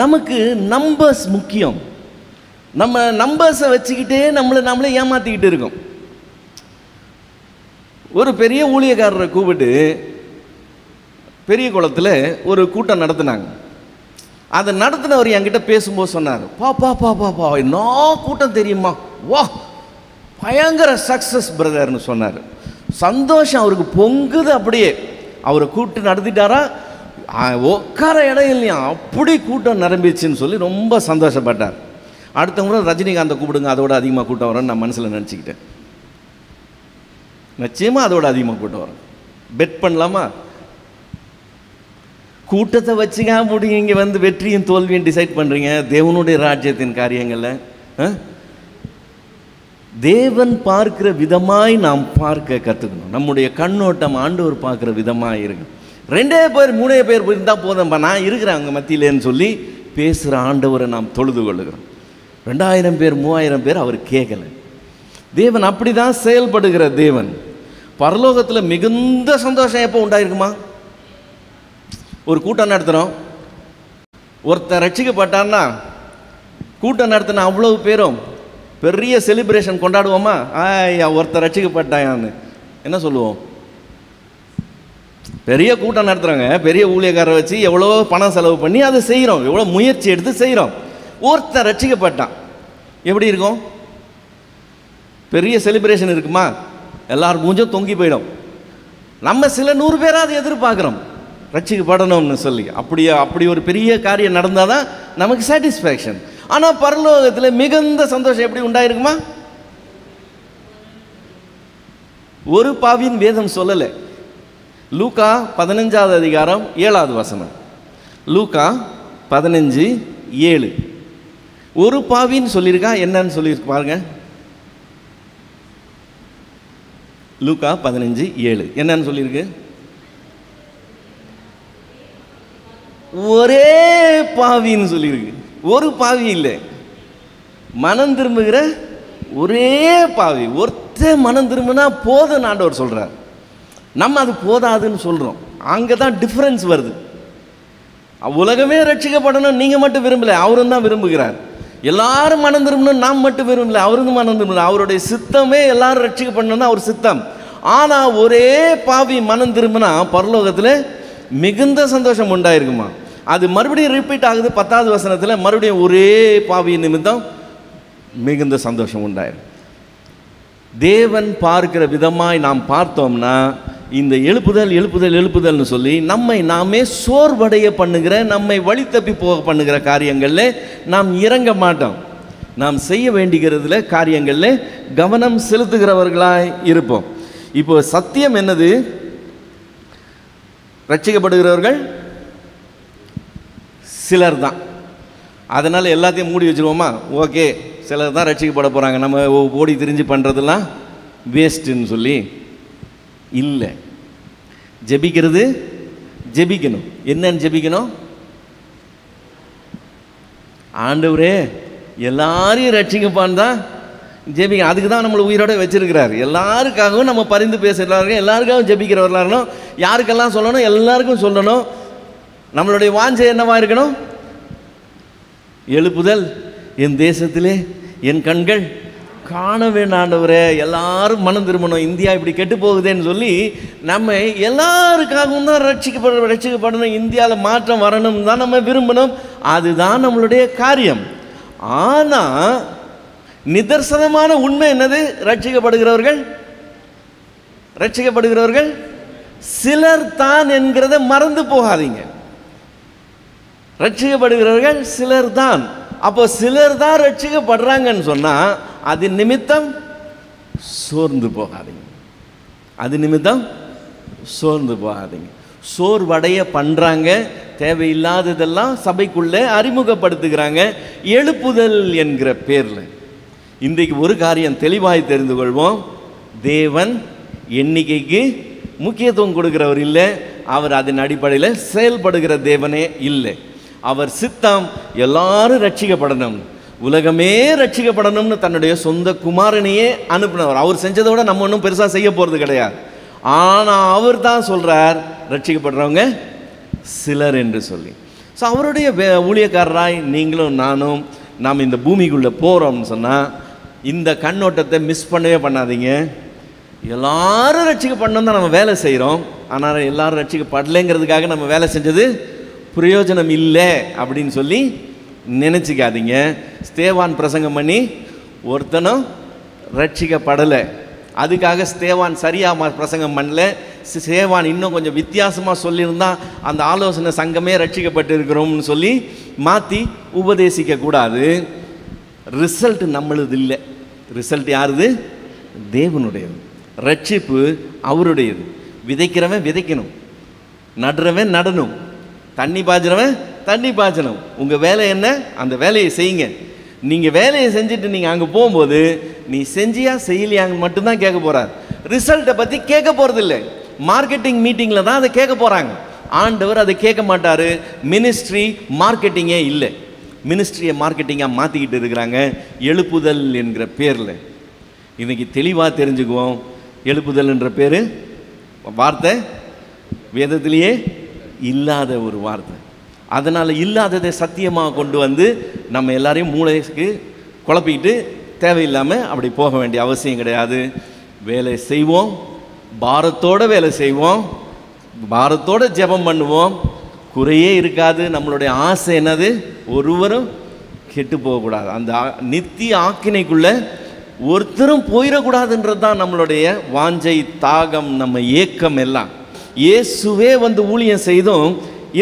நமக்கு நம்பர்ஸ் முக்கியம். நம்ம நம்பர்ஸை வச்சுக்கிட்டே நம்மளே ஏமாற்றிக்கிட்டு இருக்கோம். ஒரு பெரிய ஊழியக்காரரை கூப்பிட்டு பெரிய குளத்தில் ஒரு கூட்டம் நடத்தினாங்க. அதை நடத்தினவர் என்கிட்ட பேசும்போது சொன்னார், பா என்ன கூட்டம் தெரியுமா, வா பயங்கர சக்ஸஸ் பிரதர்னு சொன்னார். சந்தோஷம் அவருக்கு பொங்குது. அப்படியே அவரை கூப்பிட்டு நடத்திட்டாரா, உட்கார இடம் இல்லையா, அப்படி கூட்டம் நிரம்பிச்சுன்னு சொல்லி ரொம்ப சந்தோஷப்பட்டார். அடுத்த முறை ரஜினிகாந்தை கூப்பிடுங்க, அதோட அதிகமாக கூட்டம் வரும்னு நான் மனசில் நினச்சிக்கிட்டேன். நிச்சயமாக அதோட அதிகமாக கூட்டம் வரும். பெட் பண்ணலாமா? கூட்டத்தை வச்சுக்கா முடியும். இங்கே வந்து வெற்றியும் தோல்வியும் டிசைட் பண்ணுறீங்க தேவனுடைய ராஜ்யத்தின் காரியங்களில். தேவன் பார்க்கிற விதமாய் நாம் பார்க்க கற்றுக்கணும். நம்முடைய கண்ணோட்டம் ஆண்டவர் பார்க்குற விதமாக இருக்கு. 2 பேர் 3 பேர் இருந்தால் போதும்பா, நான் இருக்கிறேன் அங்கே மத்தியிலேன்னு சொல்லி பேசுகிற ஆண்டவரை நாம் தொழுது கொள்ளுகிறோம். 2000 பேர் 3000 பேர் அவர் கேட்கல. தேவன் அப்படி தான் செயல்படுகிற தேவன். பரலோகத்தில் மிகுந்த சந்தோஷம் எப்போ உண்டாயிருக்குமா? ஒரு கூட்டம் நடத்துகிறோம், ஒருத்தர் ரட்சிக்கப்பட்டான்னா கூட்டம் நடத்தின அவ்வளவு பேரும் பெரிய செலிப்ரேஷன் கொண்டாடுவோமா? ஒருத்தர் ரட்சிக்கப்பட்டாயான்னு என்ன சொல்லுவோம்? பெரிய கூட்டம் நடத்துகிறாங்க, பெரிய ஊழியக்காரரை வச்சு எவ்வளோ பணம் செலவு பண்ணி அதை செய்கிறோம், எவ்வளோ முயற்சி எடுத்து செய்கிறோம். ஒருத்தர் ரட்சிக்கப்பட்டான், எப்படி இருக்கும்? பெரிய செலிப்ரேஷன் இருக்குமா? எல்லாரும் மூஞ்சும் தொங்கி போயிடும். நம்ம சில 100 பேராக அதை எதிர்பார்க்குறோம் ரட்சிக்கப்படணும்னு சொல்லி. அப்படி ஒரு பெரிய காரியம் நடந்தால் தான் நமக்கு சாட்டிஸ்ஃபேக்ஷன். ஆனால் பரலோகத்தில் மிகுந்த சந்தோஷம் எப்படி உண்டாயிருக்குமா? ஒரு பாவியின் வேதம் சொல்லலை. லூக்கா 15வது அதிகாரம் 7வது வசனம். லூக்கா 15:7 ஒரு பாவின்னு சொல்லியிருக்கா, என்னன்னு சொல்லியிருக்கு பாருங்க. லூக்கா 15:7 என்னன்னு சொல்லியிருக்கு? ஒரே பாவின்னு சொல்லியிருக்கு. ஒரு பாவி இல்லை, மனம் திரும்புகிற ஒரே பாவி. ஒருத்தர் மனம் திரும்பினா போதும் ஆண்டவர் சொல்றார். நம்ம அது போதாதுன்னு சொல்றோம். அங்கே தான் டிஃபரன்ஸ் வருது. உலகமே ரட்சிக்கப்படணும் நீங்கள் மட்டும் விரும்பல, அவரும் தான் விரும்புகிறார். எல்லாரும் மனம் திரும்பணும் நாம் மட்டும் விரும்பல, அவரும் மனம் திரும்பல. அவருடைய சித்தமே எல்லாரும் ரட்சிக்கப்படணும் தான் அவர் சித்தம். ஆனால் ஒரே பாவி மனம் திரும்பினா பரலோகத்தில் மிகுந்த சந்தோஷம் உண்டாயிருக்குமா? அது மறுபடியும் ரிப்பீட் ஆகுது 10வது வசனத்தில். மறுபடியும் ஒரே பாவி நிமித்தம் மிகுந்த சந்தோஷம் உண்டாயிரும். தேவன் பார்க்கிற விதமாய் நாம் பார்த்தோம்னா இந்த எழுப்புதல்னு சொல்லி நம்மை நாமே சோர்வடைய பண்ணுகிற, நம்மை வழி தப்பி போக பண்ணுகிற காரியங்களில் நாம் இறங்க மாட்டோம். நாம் செய்ய வேண்டிகிறதுல காரியங்களில் கவனம் செலுத்துகிறவர்களாய் இருப்போம். இப்போ சத்தியம் என்னது? ரட்சிக்கப்படுகிறவர்கள் சிலர் தான். அதனால் எல்லாத்தையும் மூடி வச்சுருவோமா? ஓகே, சிலர் தான் ரட்சிக்கப்பட போகிறாங்க, நம்ம ஓடி திரிஞ்சு பண்ணுறதெல்லாம் வேஸ்ட்டுன்னு சொல்லி இல்லை. ஜெபிக்கிறது ஜெபிக்கணும். என்னன்னு ஜெபிக்கணும்? ஆண்டவரே எல்லாரையும் ரட்சிக்கப்பான்னு தான் ஜெபிக்க. அதுக்கு தான் நம்மளை உயிரோட வச்சிருக்கிறார். எல்லாருக்காகவும் நம்ம பரிந்து பேசுகிறார்கள், எல்லாருக்காகவும் ஜெபிக்கிறவர்களாகணும். யாருக்கெல்லாம் சொல்லணும்? எல்லாருக்கும் சொல்லணும். நம்மளுடைய வாஞ்சை என்னவா இருக்கணும்? எழுப்புதல் என் தேசத்திலே என் கண்கள் காண வேண்டும் ஆண்டவரே, எல்லாரும் மனம் திரும்பணும், இந்தியா இப்படி கெட்டு போகுதேன்னு சொல்லி நம்ம எல்லாருக்காகவும் தான் ரட்சிக்கப்படணும், இந்தியாவில் மாற்றம் வரணும் தான் நம்ம விரும்பணும். அதுதான் நம்மளுடைய காரியம். ஆனால் நிதர்சனமான உண்மை என்னது? ரட்சிக்கப்படுகிறவர்கள் சிலர் தான் என்கிறத மறந்து போகாதீங்க. ரட்சிக்கப்படுகிறவர்கள் சிலர் தான். அப்போ சிலர் தான் ரட்சிக்கப்படுறாங்கன்னு சொன்னால் அது நிமித்தம் சோர்ந்து போகாதீங்க. சோர்வடைய பண்ணுறாங்க, தேவையில்லாததெல்லாம் சபைக்குள்ளே அறிமுகப்படுத்துகிறாங்க எழுப்புதல் என்கிற பேரில். இன்றைக்கு ஒரு காரியம் தெளிவாய் தெரிந்து கொள்வோம். தேவன் எண்ணிக்கைக்கு முக்கியத்துவம் கொடுக்கிறவர் இல்லை. அவர் அதன் அடிப்படையில் செயல்படுகிற தேவனே இல்லை. அவர் சித்தம் எல்லாரும் ரட்சிக்கப்படணும், உலகமே ரட்சிக்கப்படணும்னு தன்னுடைய சொந்த குமாரனையே அனுப்பினவர். அவர் செஞ்சதோட நம்ம ஒன்றும் பெருசாக செய்ய போகிறது கிடையாது. ஆனால் அவர் தான் சொல்கிறார் ரட்சிக்கப்படுறவங்க சிலர் என்று சொல்லி. ஸோ அவருடைய ஊழியக்காரராய் நீங்களும் நானும் நாம் இந்த பூமிக்குள்ளே போகிறோம்னு சொன்னால் இந்த கண்ணோட்டத்தை மிஸ் பண்ணவே பண்ணாதீங்க. எல்லாரும் ரட்சிக்கப்படணும் தான் நம்ம வேலை செய்கிறோம். ஆனால் எல்லாரும் ரட்சிக்கப்படலைங்கிறதுக்காக நம்ம வேலை செஞ்சது பிரயோஜனம் இல்லை அப்படின்னு சொல்லி நினச்சிக்காதீங்க. ஸ்தேவான் பிரசங்கம் பண்ணி ஒருத்தனும் ரட்சிக்கப்படலை, அதுக்காக ஸ்தேவான் சரியாக பிரசங்கம் பண்ணல, சேவான் இன்னும் கொஞ்சம் வித்தியாசமாக சொல்லியிருந்தா அந்த ஆலோசனை சங்கமே ரட்சிக்கப்பட்டு இருக்கிறோம்னு சொல்லி மாற்றி உபதேசிக்க கூடாது. ரிசல்ட் நம்மளது இல்லை. ரிசல்ட் யாருது? தேவனுடையது. ரட்சிப்பு அவருடையது. விதைக்கிறவன் விதைக்கணும், நடுறவன் நடணும், தண்ணி பாய்ச்சிறவன் தண்ணி பாய்ச்சணும். உங்கள் வேலை என்ன? அந்த வேலையை செய்யுங்க. நீங்கள் வேலையை செஞ்சுட்டு நீங்கள் அங்கே போகும்போது நீ செஞ்சியா செய்யலையாங்க மட்டும்தான் கேட்க போகிறார். ரிசல்ட்டை பற்றி கேட்க போகிறதில்லை. மார்க்கெட்டிங் மீட்டிங்கில் தான் அதை கேட்க போகிறாங்க. ஆண்டவர் அதை கேட்க மாட்டார். மினிஸ்ட்ரி மார்க்கெட்டிங்கே இல்லை. மினிஸ்ட்ரியை மார்க்கெட்டிங்காக மாற்றிக்கிட்டு இருக்கிறாங்க எழுப்புதல் என்கிற பேரில். இன்றைக்கி தெளிவாக தெரிஞ்சுக்குவோம். எழுப்புதல் என்ற பேர் வார்த்தை வேதத்திலேயே இல்லாத ஒரு வார்த்தை. அதனால் இல்லாததை சத்தியமாக கொண்டு வந்து நம்ம எல்லாரையும் மூளைக்கு குழப்பிக்கிட்டு தேவையில்லாமல் அப்படி போக வேண்டிய அவசியம் கிடையாது. வேலை செய்வோம், பாரத்தோடு வேலை செய்வோம், பாரத்தோடு ஜெபம் பண்ணுவோம். குறையே இருக்காது. நம்மளுடைய ஆசை என்னது? ஒருவரும் கெட்டு போகக்கூடாது. அந்த நித்திய ஆக்கினைக்குள்ளே ஒருத்தரும் போயிடக்கூடாதுன்றது தான் நம்மளுடைய வாஞ்சை, தாகம், நம்ம ஏக்கம் எல்லாம். இயேசுவே வந்து ஊழியம் செய்தும்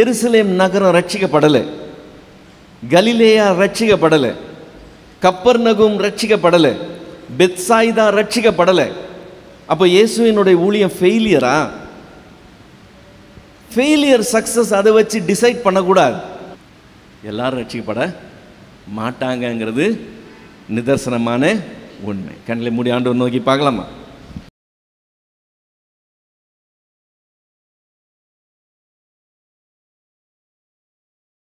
எருசலேம் நகரம் ரட்சிக்கப்படலை, கலிலேயா ரட்சிக்கப்படலை, கப்பர்நகும் ரட்சிக்கப்படலை, பெத்சாயிதா ரட்சிக்கப்படலை. அப்போ இயேசுவினுடைய ஊழியம் ஃபெயிலியரா? ஃபெயிலியர் சக்ஸஸ் அதை வச்சு டிசைட் பண்ணக்கூடாது. எல்லாரும் ரட்சிக்கப்பட மாட்டாங்கங்கிறது நிதர்சனமான உண்மை. கண்ணில் மூடி ஆண்டவர் நோக்கி பார்க்கலாமா?